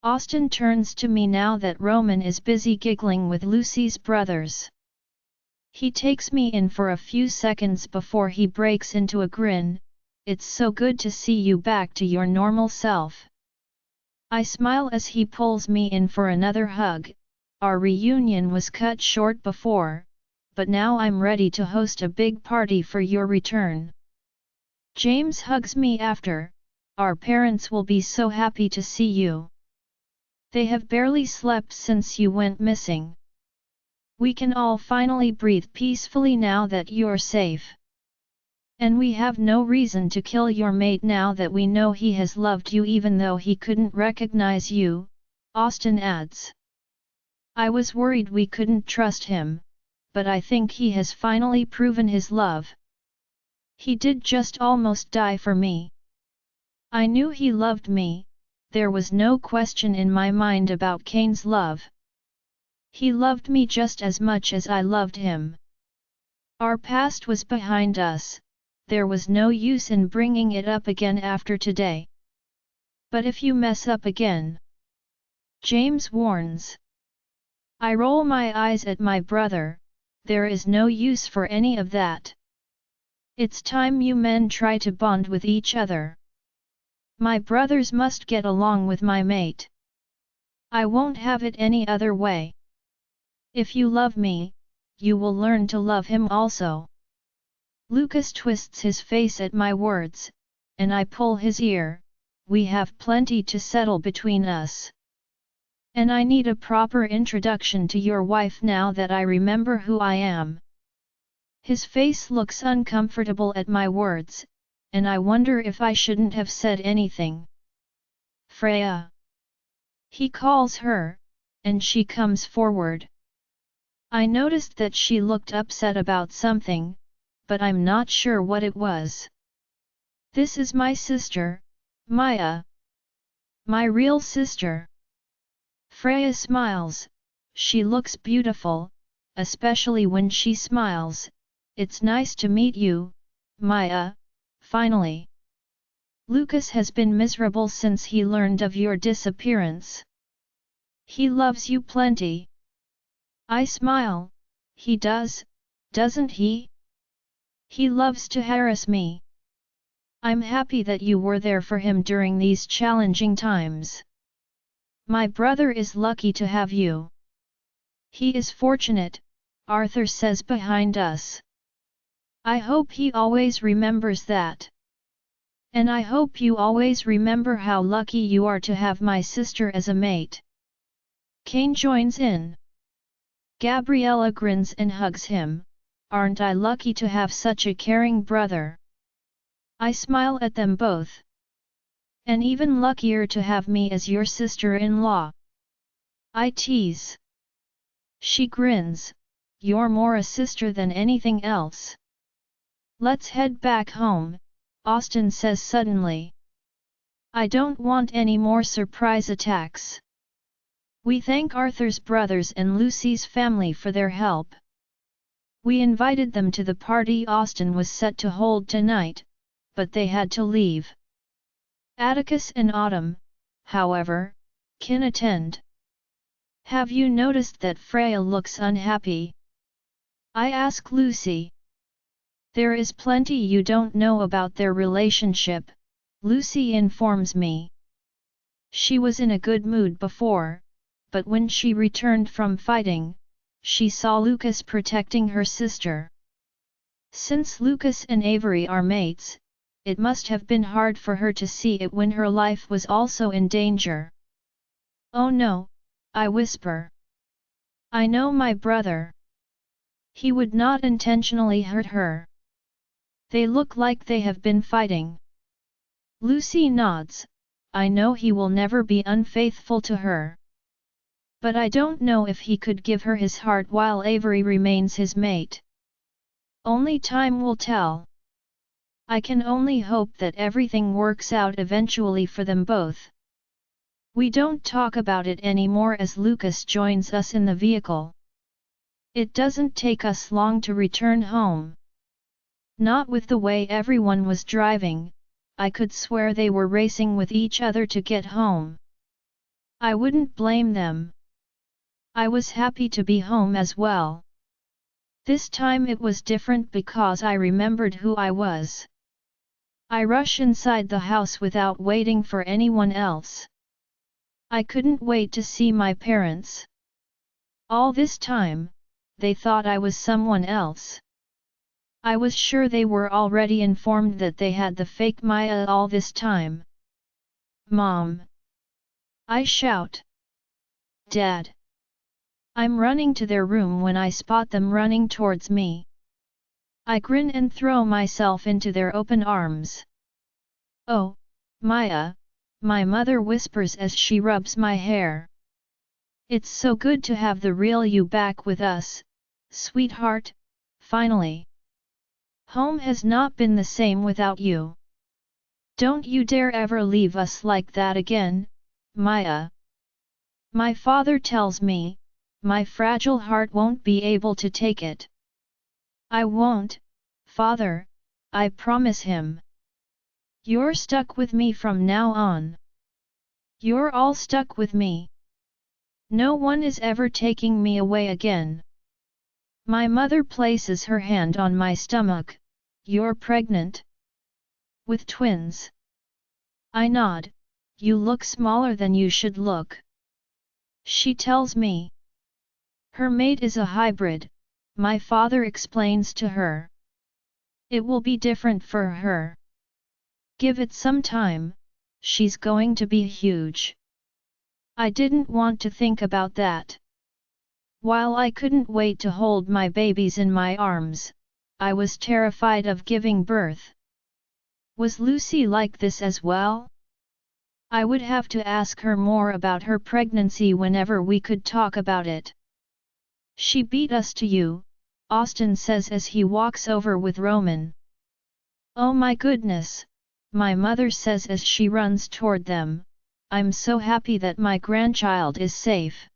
Speaker 1: Austin turns to me now that Roman is busy giggling with Lucy's brothers. He takes me in for a few seconds before he breaks into a grin. It's so good to see you back to your normal self. I smile as he pulls me in for another hug. Our reunion was cut short before, but now I'm ready to host a big party for your return. James hugs me after. Our parents will be so happy to see you. They have barely slept since you went missing. We can all finally breathe peacefully now that you're safe. And we have no reason to kill your mate now that we know he has loved you even though he couldn't recognize you, Austin adds. I was worried we couldn't trust him, but I think he has finally proven his love. He did just almost die for me. I knew he loved me. There was no question in my mind about Cain's love. He loved me just as much as I loved him. Our past was behind us, there was no use in bringing it up again after today. But if you mess up again, James warns. I roll my eyes at my brother. There is no use for any of that. It's time you men try to bond with each other. My brothers must get along with my mate. I won't have it any other way. If you love me, you will learn to love him also. Lucas twists his face at my words, and I pull his ear. We have plenty to settle between us. And I need a proper introduction to your wife now that I remember who I am. His face looks uncomfortable at my words, and I wonder if I shouldn't have said anything. Freya. He calls her, and she comes forward. I noticed that she looked upset about something, but I'm not sure what it was. This is my sister, Maya. My real sister. Freya smiles. She looks beautiful, especially when she smiles. It's nice to meet you, Maya, finally. Lucas has been miserable since he learned of your disappearance. He loves you plenty. I smile. He does, doesn't he? He loves to harass me. I'm happy that you were there for him during these challenging times. My brother is lucky to have you. He is fortunate, Arthur says behind us. I hope he always remembers that. And I hope you always remember how lucky you are to have my sister as a mate. Kane joins in. Gabriella grins and hugs him. Aren't I lucky to have such a caring brother? I smile at them both. And even luckier to have me as your sister-in-law. I tease. She grins. You're more a sister than anything else. Let's head back home, Austin says suddenly. I don't want any more surprise attacks. We thank Arthur's brothers and Lucy's family for their help. We invited them to the party Austin was set to hold tonight, but they had to leave. Atticus and Autumn, however, can attend. Have you noticed that Freya looks unhappy? I ask Lucy. There is plenty you don't know about their relationship, Lucy informs me. She was in a good mood before, but when she returned from fighting, she saw Lucas protecting her sister. Since Lucas and Avery are mates, it must have been hard for her to see it when her life was also in danger. Oh no, I whisper. I know my brother. He would not intentionally hurt her. They look like they have been fighting. Lucy nods. I know he will never be unfaithful to her. But I don't know if he could give her his heart while Avery remains his mate. Only time will tell. I can only hope that everything works out eventually for them both. We don't talk about it anymore as Lucas joins us in the vehicle. It doesn't take us long to return home. Not with the way everyone was driving, I could swear they were racing with each other to get home. I wouldn't blame them. I was happy to be home as well. This time it was different because I remembered who I was. I rush inside the house without waiting for anyone else. I couldn't wait to see my parents. All this time, they thought I was someone else. I was sure they were already informed that they had the fake Maya all this time. Mom! I shout. Dad! I'm running to their room when I spot them running towards me. I grin and throw myself into their open arms. Oh, Maya, my mother whispers as she rubs my hair. It's so good to have the real you back with us, sweetheart, finally. Home has not been the same without you. Don't you dare ever leave us like that again, Maya. My father tells me, my fragile heart won't be able to take it. I won't, father, I promise him. You're stuck with me from now on. You're all stuck with me. No one is ever taking me away again. My mother places her hand on my stomach. You're pregnant? With twins? I nod. You look smaller than you should look. She tells me. Her mate is a hybrid, my father explains to her. It will be different for her. Give it some time, she's going to be huge. I didn't want to think about that. While I couldn't wait to hold my babies in my arms, I was terrified of giving birth. Was Lucy like this as well? I would have to ask her more about her pregnancy whenever we could talk about it. She beat us to you, Austin says as he walks over with Roman. Oh my goodness, my mother says as she runs toward them. I'm so happy that my grandchild is safe.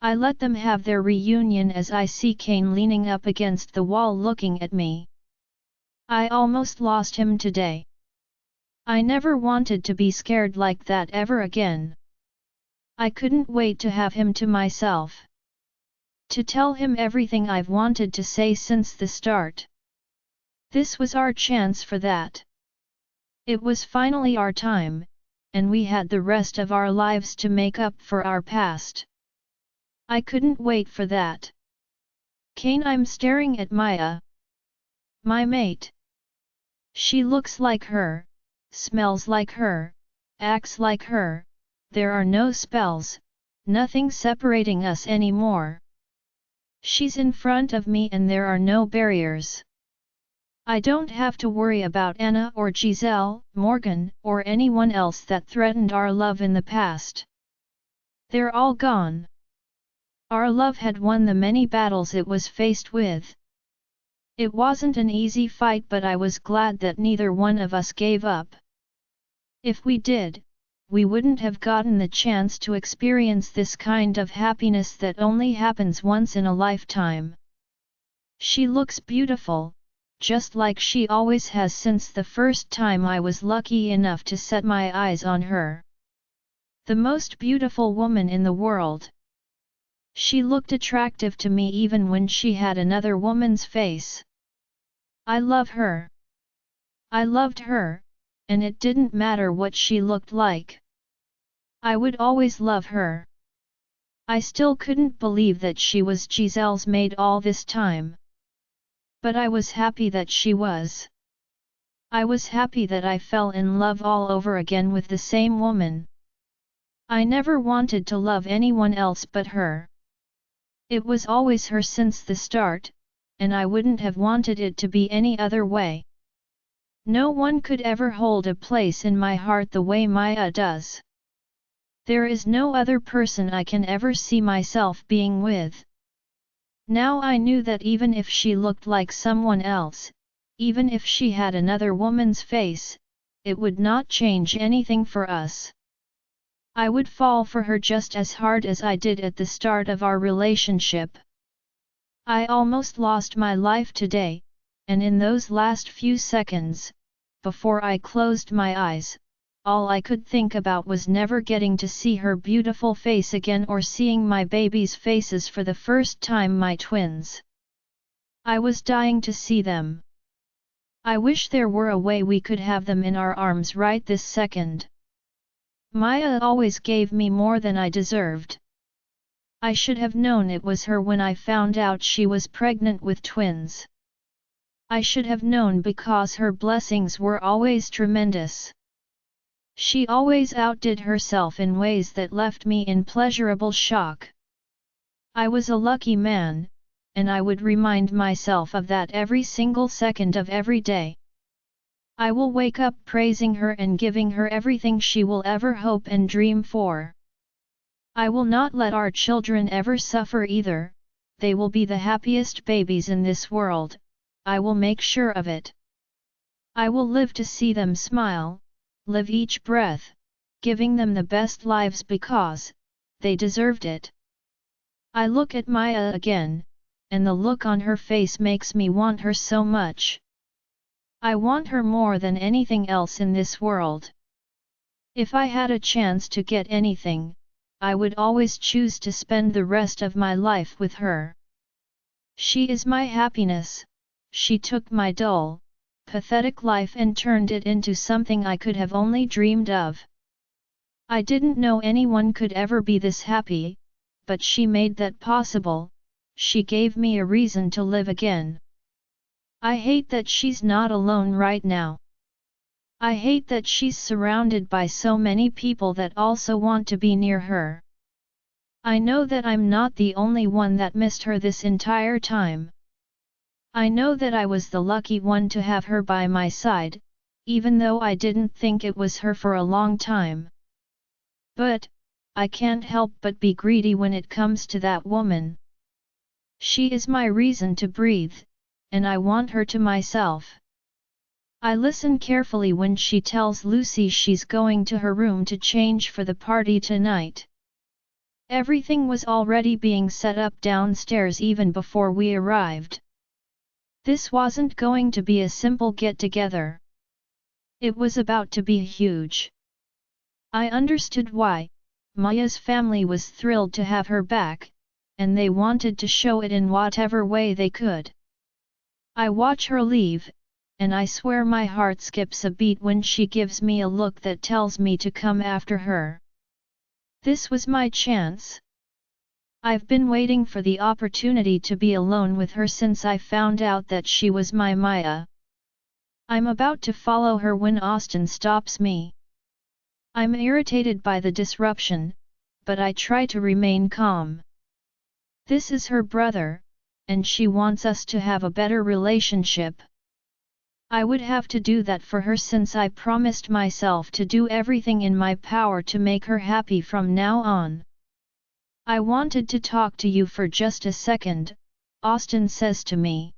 Speaker 1: I let them have their reunion as I see Kane leaning up against the wall looking at me. I almost lost him today. I never wanted to be scared like that ever again. I couldn't wait to have him to myself. To tell him everything I've wanted to say since the start. This was our chance for that. It was finally our time, and we had the rest of our lives to make up for our past. I couldn't wait for that. Kane, I'm staring at Maya. My mate. She looks like her, smells like her, acts like her, there are no spells, nothing separating us anymore. She's in front of me and there are no barriers. I don't have to worry about Anna or Giselle, Morgan, or anyone else that threatened our love in the past. They're all gone. Our love had won the many battles it was faced with. It wasn't an easy fight, but I was glad that neither one of us gave up. If we did, we wouldn't have gotten the chance to experience this kind of happiness that only happens once in a lifetime. She looks beautiful, just like she always has since the first time I was lucky enough to set my eyes on her. The most beautiful woman in the world. She looked attractive to me even when she had another woman's face. I love her. I loved her, and it didn't matter what she looked like. I would always love her. I still couldn't believe that she was Giselle's maid all this time. But I was happy that she was. I was happy that I fell in love all over again with the same woman. I never wanted to love anyone else but her. It was always her since the start, and I wouldn't have wanted it to be any other way. No one could ever hold a place in my heart the way Maya does. There is no other person I can ever see myself being with. Now I knew that even if she looked like someone else, even if she had another woman's face, it would not change anything for us. I would fall for her just as hard as I did at the start of our relationship. I almost lost my life today, and in those last few seconds, before I closed my eyes, all I could think about was never getting to see her beautiful face again or seeing my babies' faces for the first time, my twins. I was dying to see them. I wish there were a way we could have them in our arms right this second. Maya always gave me more than I deserved. I should have known it was her when I found out she was pregnant with twins. I should have known because her blessings were always tremendous. She always outdid herself in ways that left me in pleasurable shock. I was a lucky man, and I would remind myself of that every single second of every day. I will wake up praising her and giving her everything she will ever hope and dream for. I will not let our children ever suffer either. They will be the happiest babies in this world, I will make sure of it. I will live to see them smile, live each breath, giving them the best lives because they deserved it. I look at Maya again, and the look on her face makes me want her so much. I want her more than anything else in this world. If I had a chance to get anything, I would always choose to spend the rest of my life with her. She is my happiness. She took my dull, pathetic life and turned it into something I could have only dreamed of. I didn't know anyone could ever be this happy, but she made that possible. She gave me a reason to live again. I hate that she's not alone right now. I hate that she's surrounded by so many people that also want to be near her. I know that I'm not the only one that missed her this entire time. I know that I was the lucky one to have her by my side, even though I didn't think it was her for a long time. But, I can't help but be greedy when it comes to that woman. She is my reason to breathe, and I want her to myself. I listen carefully when she tells Lucy she's going to her room to change for the party tonight. Everything was already being set up downstairs even before we arrived. This wasn't going to be a simple get-together. It was about to be huge. I understood why. Maya's family was thrilled to have her back, and they wanted to show it in whatever way they could. I watch her leave, and I swear my heart skips a beat when she gives me a look that tells me to come after her. This was my chance. I've been waiting for the opportunity to be alone with her since I found out that she was my Maya. I'm about to follow her when Austin stops me. I'm irritated by the disruption, but I try to remain calm. This is her brother, and she wants us to have a better relationship. I would have to do that for her since I promised myself to do everything in my power to make her happy from now on. I wanted to talk to you for just a second, Austin says to me.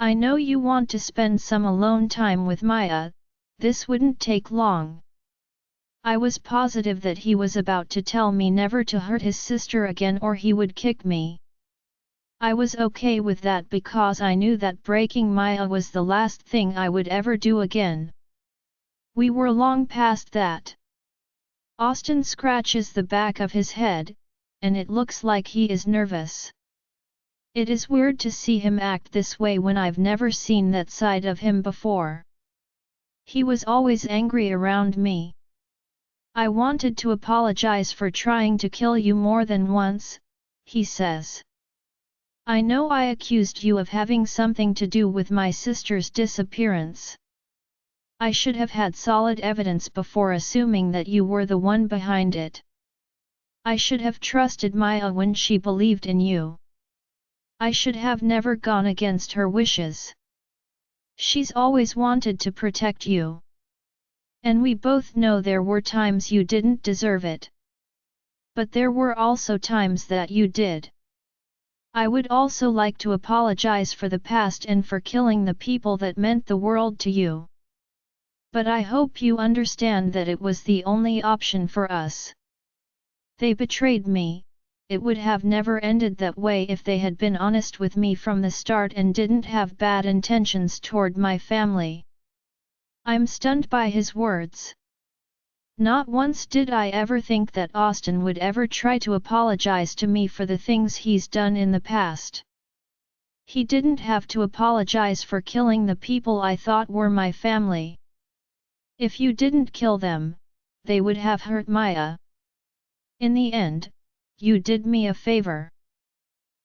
Speaker 1: I know you want to spend some alone time with Maya, this wouldn't take long. I was positive that he was about to tell me never to hurt his sister again or he would kick me. I was okay with that because I knew that breaking Maya was the last thing I would ever do again. We were long past that. Austin scratches the back of his head, and it looks like he is nervous. It is weird to see him act this way when I've never seen that side of him before. He was always angry around me. I wanted to apologize for trying to kill you more than once, he says. I know I accused you of having something to do with my sister's disappearance. I should have had solid evidence before assuming that you were the one behind it. I should have trusted Maya when she believed in you. I should have never gone against her wishes. She's always wanted to protect you. And we both know there were times you didn't deserve it. But there were also times that you did. I would also like to apologize for the past and for killing the people that meant the world to you. But I hope you understand that it was the only option for us. They betrayed me. It would have never ended that way if they had been honest with me from the start and didn't have bad intentions toward my family. I'm stunned by his words. Not once did I ever think that Austin would ever try to apologize to me for the things he's done in the past. He didn't have to apologize for killing the people I thought were my family. If you didn't kill them, they would have hurt Maya. In the end, you did me a favor.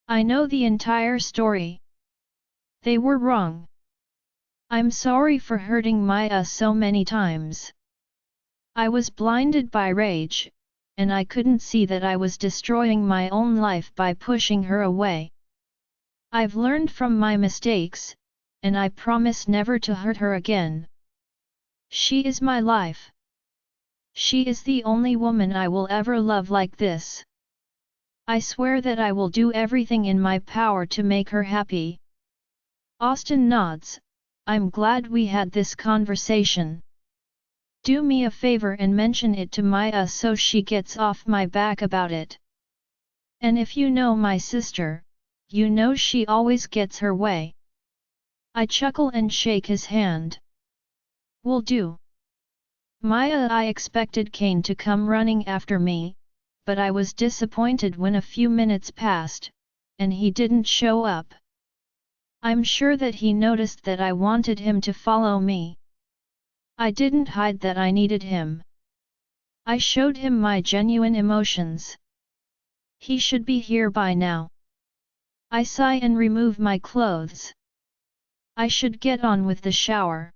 Speaker 1: I know the entire story. They were wrong. I'm sorry for hurting Maya so many times. I was blinded by rage, and I couldn't see that I was destroying my own life by pushing her away. I've learned from my mistakes, and I promise never to hurt her again. She is my life. She is the only woman I will ever love like this. I swear that I will do everything in my power to make her happy. Austin nods. I'm glad we had this conversation. Do me a favor and mention it to Maya so she gets off my back about it. And if you know my sister, you know she always gets her way. I chuckle and shake his hand. Will do. Maya, I expected Kane to come running after me, but I was disappointed when a few minutes passed, and he didn't show up. I'm sure that he noticed that I wanted him to follow me. I didn't hide that I needed him. I showed him my genuine emotions. He should be here by now. I sigh and remove my clothes. I should get on with the shower.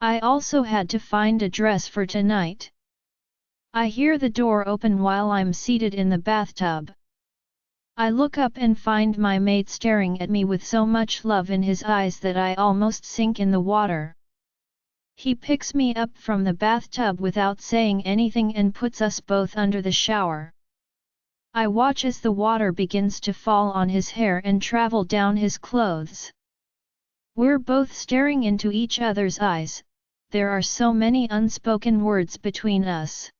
Speaker 1: I also had to find a dress for tonight. I hear the door open while I'm seated in the bathtub. I look up and find my mate staring at me with so much love in his eyes that I almost sink in the water. He picks me up from the bathtub without saying anything and puts us both under the shower. I watch as the water begins to fall on his hair and travel down his clothes. We're both staring into each other's eyes. There are so many unspoken words between us.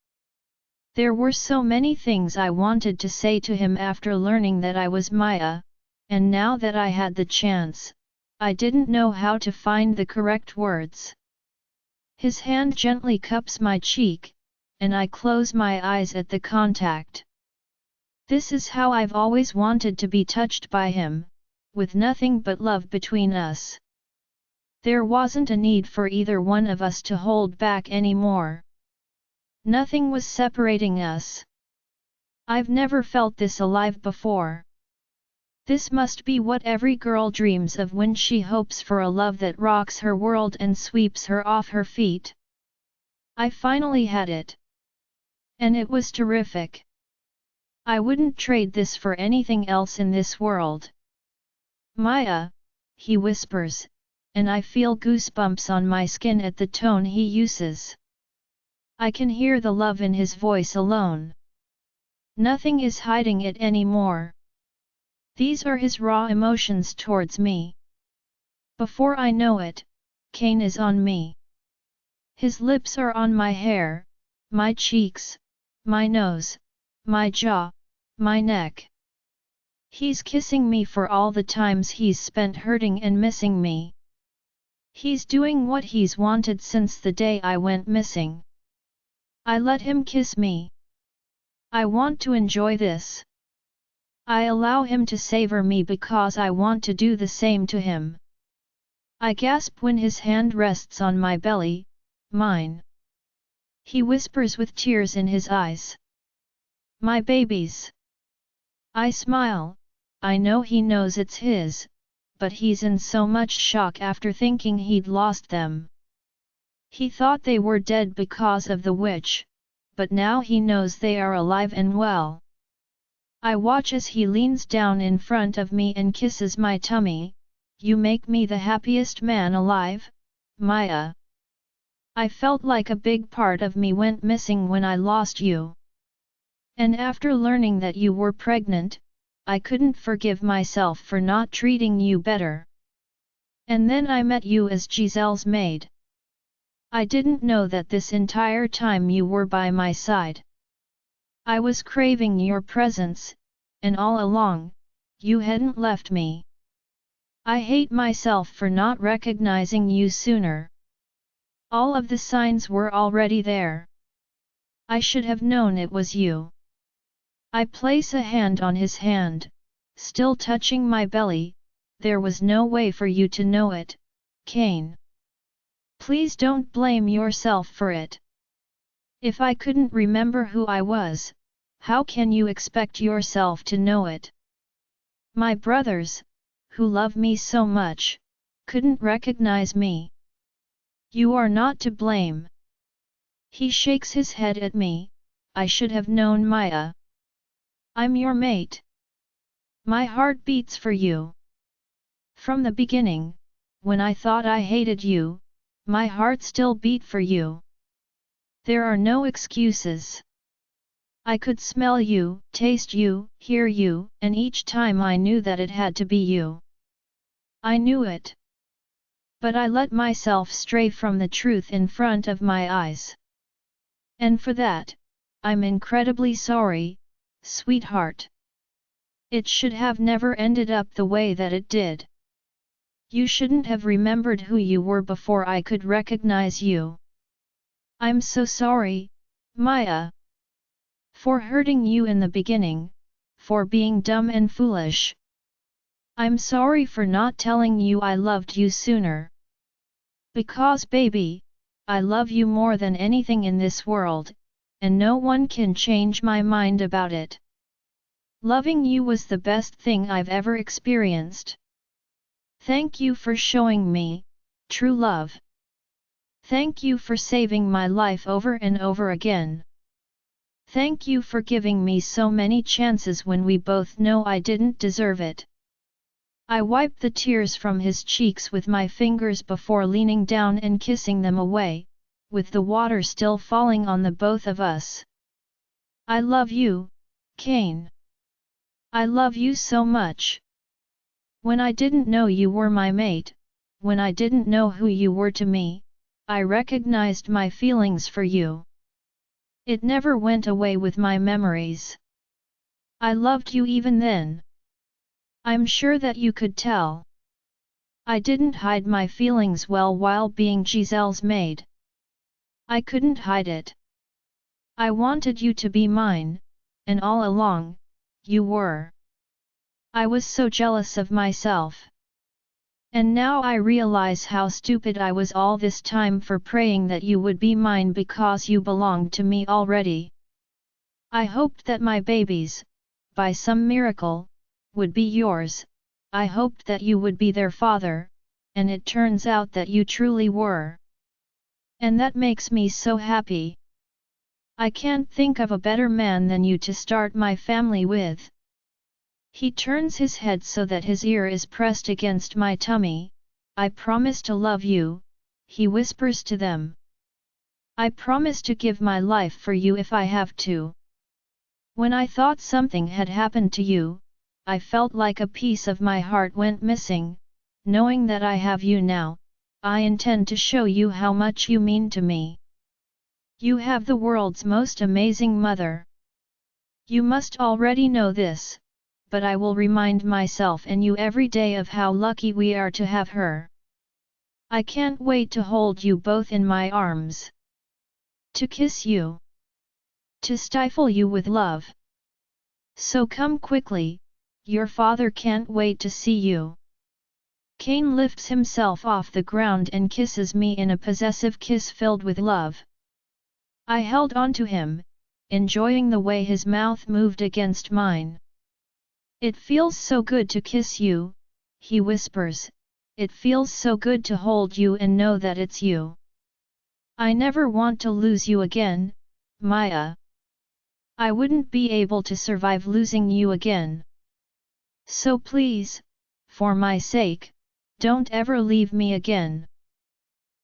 Speaker 1: There were so many things I wanted to say to him after learning that I was Maya, and now that I had the chance, I didn't know how to find the correct words. His hand gently cups my cheek, and I close my eyes at the contact. This is how I've always wanted to be touched by him, with nothing but love between us. There wasn't a need for either one of us to hold back anymore. Nothing was separating us. I've never felt this alive before. This must be what every girl dreams of when she hopes for a love that rocks her world and sweeps her off her feet. I finally had it. And it was terrific. I wouldn't trade this for anything else in this world. Maya, he whispers, and I feel goosebumps on my skin at the tone he uses. I can hear the love in his voice alone. Nothing is hiding it anymore. These are his raw emotions towards me. Before I know it, Cain is on me. His lips are on my hair, my cheeks, my nose, my jaw, my neck. He's kissing me for all the times he's spent hurting and missing me. He's doing what he's wanted since the day I went missing. I let him kiss me. I want to enjoy this. I allow him to savor me because I want to do the same to him. I gasp when his hand rests on my belly, mine. He whispers with tears in his eyes. My babies. I smile, I know he knows it's his, but he's in so much shock after thinking he'd lost them. He thought they were dead because of the witch, but now he knows they are alive and well. I watch as he leans down in front of me and kisses my tummy. You make me the happiest man alive, Maya. I felt like a big part of me went missing when I lost you. And after learning that you were pregnant, I couldn't forgive myself for not treating you better. And then I met you as Giselle's maid. I didn't know that this entire time you were by my side. I was craving your presence, and all along, you hadn't left me. I hate myself for not recognizing you sooner. All of the signs were already there. I should have known it was you. I place a hand on his hand, still touching my belly. There was no way for you to know it, Cain. Please don't blame yourself for it. If I couldn't remember who I was, how can you expect yourself to know it? My brothers, who love me so much, couldn't recognize me. You are not to blame. He shakes his head at me. I should have known, Maya. I'm your mate. My heart beats for you. From the beginning, when I thought I hated you, my heart still beat for you. There are no excuses. I could smell you, taste you, hear you, and each time I knew that it had to be you. I knew it. But I let myself stray from the truth in front of my eyes. And for that, I'm incredibly sorry, sweetheart. It should have never ended up the way that it did. You shouldn't have remembered who you were before I could recognize you. I'm so sorry, Maya. For hurting you in the beginning, for being dumb and foolish. I'm sorry for not telling you I loved you sooner. Because baby, I love you more than anything in this world, and no one can change my mind about it. Loving you was the best thing I've ever experienced. Thank you for showing me true love. Thank you for saving my life over and over again. Thank you for giving me so many chances when we both know I didn't deserve it. I wiped the tears from his cheeks with my fingers before leaning down and kissing them away, with the water still falling on the both of us. I love you, Kane. I love you so much. When I didn't know you were my mate, when I didn't know who you were to me, I recognized my feelings for you. It never went away with my memories. I loved you even then. I'm sure that you could tell. I didn't hide my feelings well while being Giselle's maid. I couldn't hide it. I wanted you to be mine, and all along, you were. I was so jealous of myself. And now I realize how stupid I was all this time for praying that you would be mine because you belonged to me already. I hoped that my babies, by some miracle, would be yours. I hoped that you would be their father, and it turns out that you truly were. And that makes me so happy. I can't think of a better man than you to start my family with. He turns his head so that his ear is pressed against my tummy. I promise to love you, he whispers to them. I promise to give my life for you if I have to. When I thought something had happened to you, I felt like a piece of my heart went missing. Knowing that I have you now, I intend to show you how much you mean to me. You have the world's most amazing mother. You must already know this, but I will remind myself and you every day of how lucky we are to have her. I can't wait to hold you both in my arms. To kiss you. To stifle you with love. So come quickly, your father can't wait to see you. Kane lifts himself off the ground and kisses me in a possessive kiss filled with love. I held on to him, enjoying the way his mouth moved against mine. It feels so good to kiss you, he whispers. It feels so good to hold you and know that it's you. I never want to lose you again, Maya. I wouldn't be able to survive losing you again. So please, for my sake, don't ever leave me again.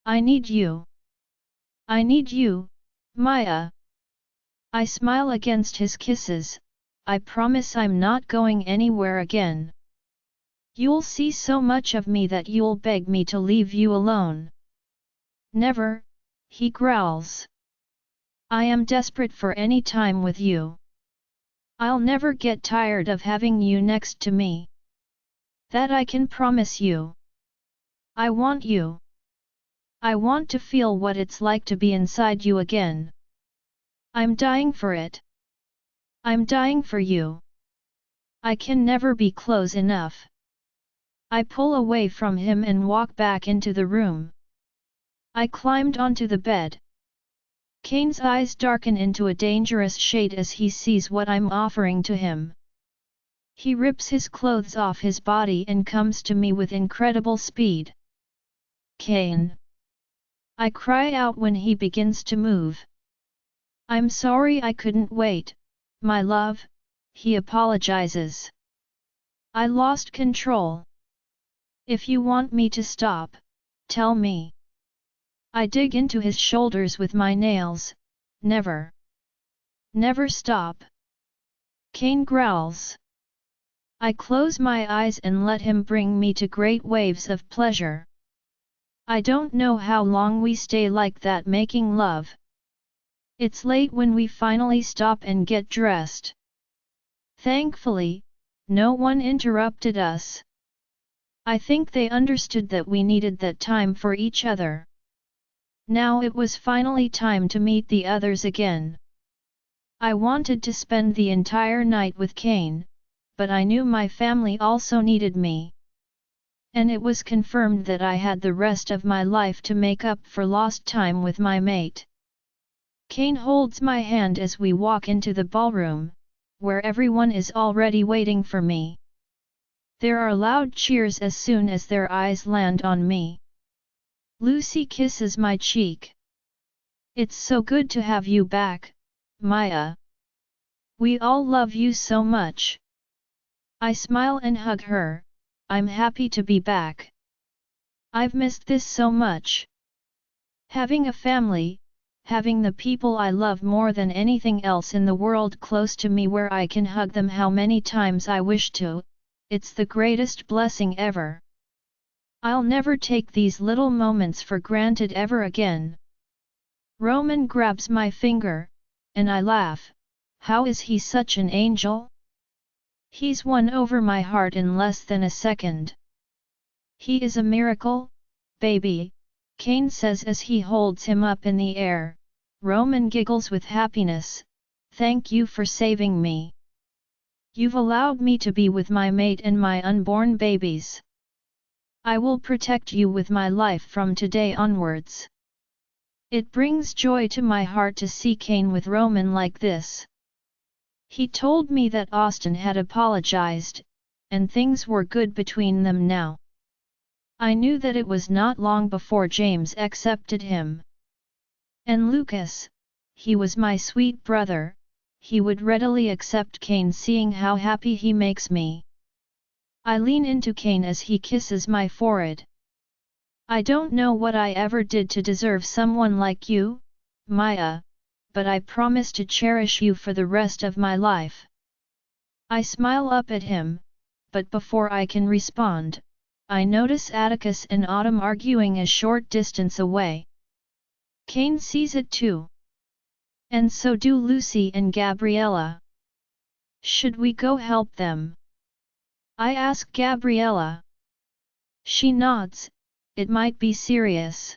Speaker 1: I need you. I need you, Maya. I smile against his kisses. I promise I'm not going anywhere again. You'll see so much of me that you'll beg me to leave you alone. Never, he growls. I am desperate for any time with you. I'll never get tired of having you next to me. That I can promise you. I want you. I want to feel what it's like to be inside you again. I'm dying for it. I'm dying for you. I can never be close enough. I pull away from him and walk back into the room. I climbed onto the bed. Kane's eyes darken into a dangerous shade as he sees what I'm offering to him. He rips his clothes off his body and comes to me with incredible speed. Kane! I cry out when he begins to move. I'm sorry I couldn't wait, my love, he apologizes. I lost control. If you want me to stop, tell me. I dig into his shoulders with my nails. Never. Never stop. Kane growls. I close my eyes and let him bring me to great waves of pleasure. I don't know how long we stay like that making love. It's late when we finally stop and get dressed. Thankfully, no one interrupted us. I think they understood that we needed that time for each other. Now it was finally time to meet the others again. I wanted to spend the entire night with Kane, but I knew my family also needed me. And it was confirmed that I had the rest of my life to make up for lost time with my mate. Kane holds my hand as we walk into the ballroom, where everyone is already waiting for me. There are loud cheers as soon as their eyes land on me. Lucy kisses my cheek. It's so good to have you back, Maya. We all love you so much. I smile and hug her. I'm happy to be back. I've missed this so much. Having a family, having the people I love more than anything else in the world close to me where I can hug them how many times I wish to, it's the greatest blessing ever. I'll never take these little moments for granted ever again. Roman grabs my finger, and I laugh. How is he such an angel? He's won over my heart in less than a second. He is a miracle, baby, Kane says as he holds him up in the air. Roman giggles with happiness. Thank you for saving me. You've allowed me to be with my mate and my unborn babies. I will protect you with my life from today onwards. It brings joy to my heart to see Kane with Roman like this. He told me that Austin had apologized, and things were good between them now. I knew that it was not long before James accepted him. And Lucas, he was my sweet brother, he would readily accept Kane seeing how happy he makes me. I lean into Kane as he kisses my forehead. I don't know what I ever did to deserve someone like you, Maya, but I promise to cherish you for the rest of my life. I smile up at him, but before I can respond, I notice Atticus and Autumn arguing a short distance away. Kane sees it too. And so do Lucy and Gabriella. Should we go help them? I ask Gabriella. She nods. It might be serious.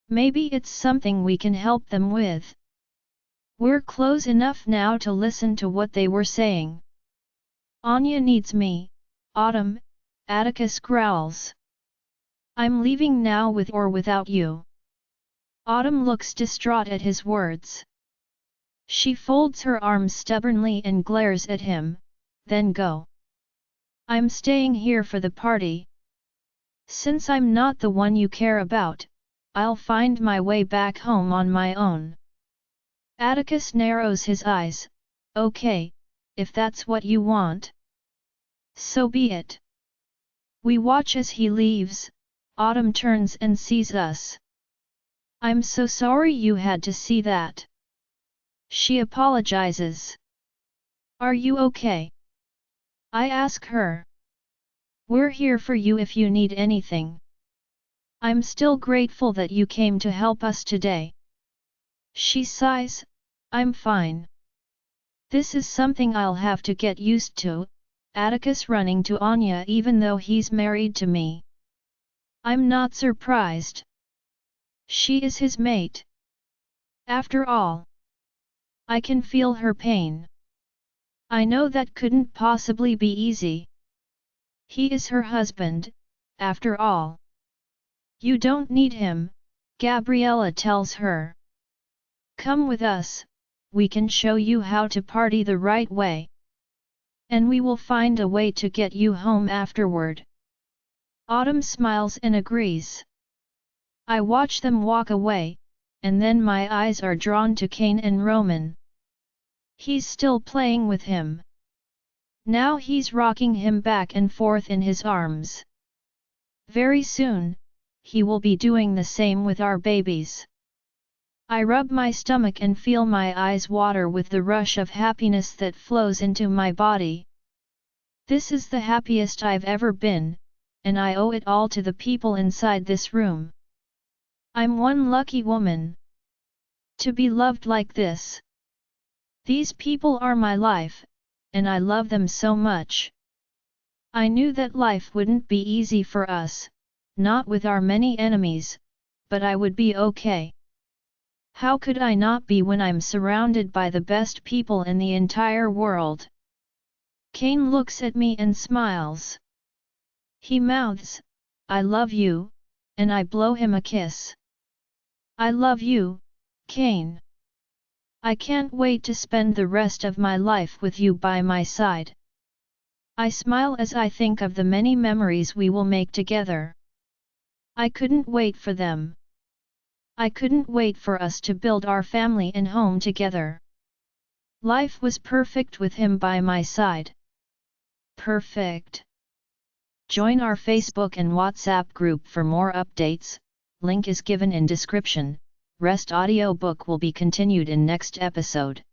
Speaker 1: Maybe it's something we can help them with. We're close enough now to listen to what they were saying. Anya needs me, Autumn, Atticus growls. I'm leaving now with or without you. Autumn looks distraught at his words. She folds her arms stubbornly and glares at him, then go. I'm staying here for the party. Since I'm not the one you care about, I'll find my way back home on my own. Atticus narrows his eyes. Okay, if that's what you want. So be it. We watch as he leaves. Autumn turns and sees us. I'm so sorry you had to see that. She apologizes. Are you okay? I ask her. We're here for you if you need anything. I'm still grateful that you came to help us today. She sighs. I'm fine. This is something I'll have to get used to, Atticus running to Anya even though he's married to me. I'm not surprised. She is his mate. After all, I can feel her pain. I know that couldn't possibly be easy. He is her husband, after all. You don't need him, Gabriella tells her. Come with us, we can show you how to party the right way. And we will find a way to get you home afterward. Autumn smiles and agrees. I watch them walk away, and then my eyes are drawn to Kane and Roman. He's still playing with him. Now he's rocking him back and forth in his arms. Very soon, he will be doing the same with our babies. I rub my stomach and feel my eyes water with the rush of happiness that flows into my body. This is the happiest I've ever been, and I owe it all to the people inside this room. I'm one lucky woman. To be loved like this. These people are my life, and I love them so much. I knew that life wouldn't be easy for us, not with our many enemies, but I would be okay. How could I not be when I'm surrounded by the best people in the entire world? Kane looks at me and smiles. He mouths, I love you, and I blow him a kiss. I love you, Kane. I can't wait to spend the rest of my life with you by my side. I smile as I think of the many memories we will make together. I couldn't wait for them. I couldn't wait for us to build our family and home together. Life was perfect with him by my side. Perfect. Join our Facebook and WhatsApp group for more updates, link is given in description. Rest audiobook will be continued in next episode.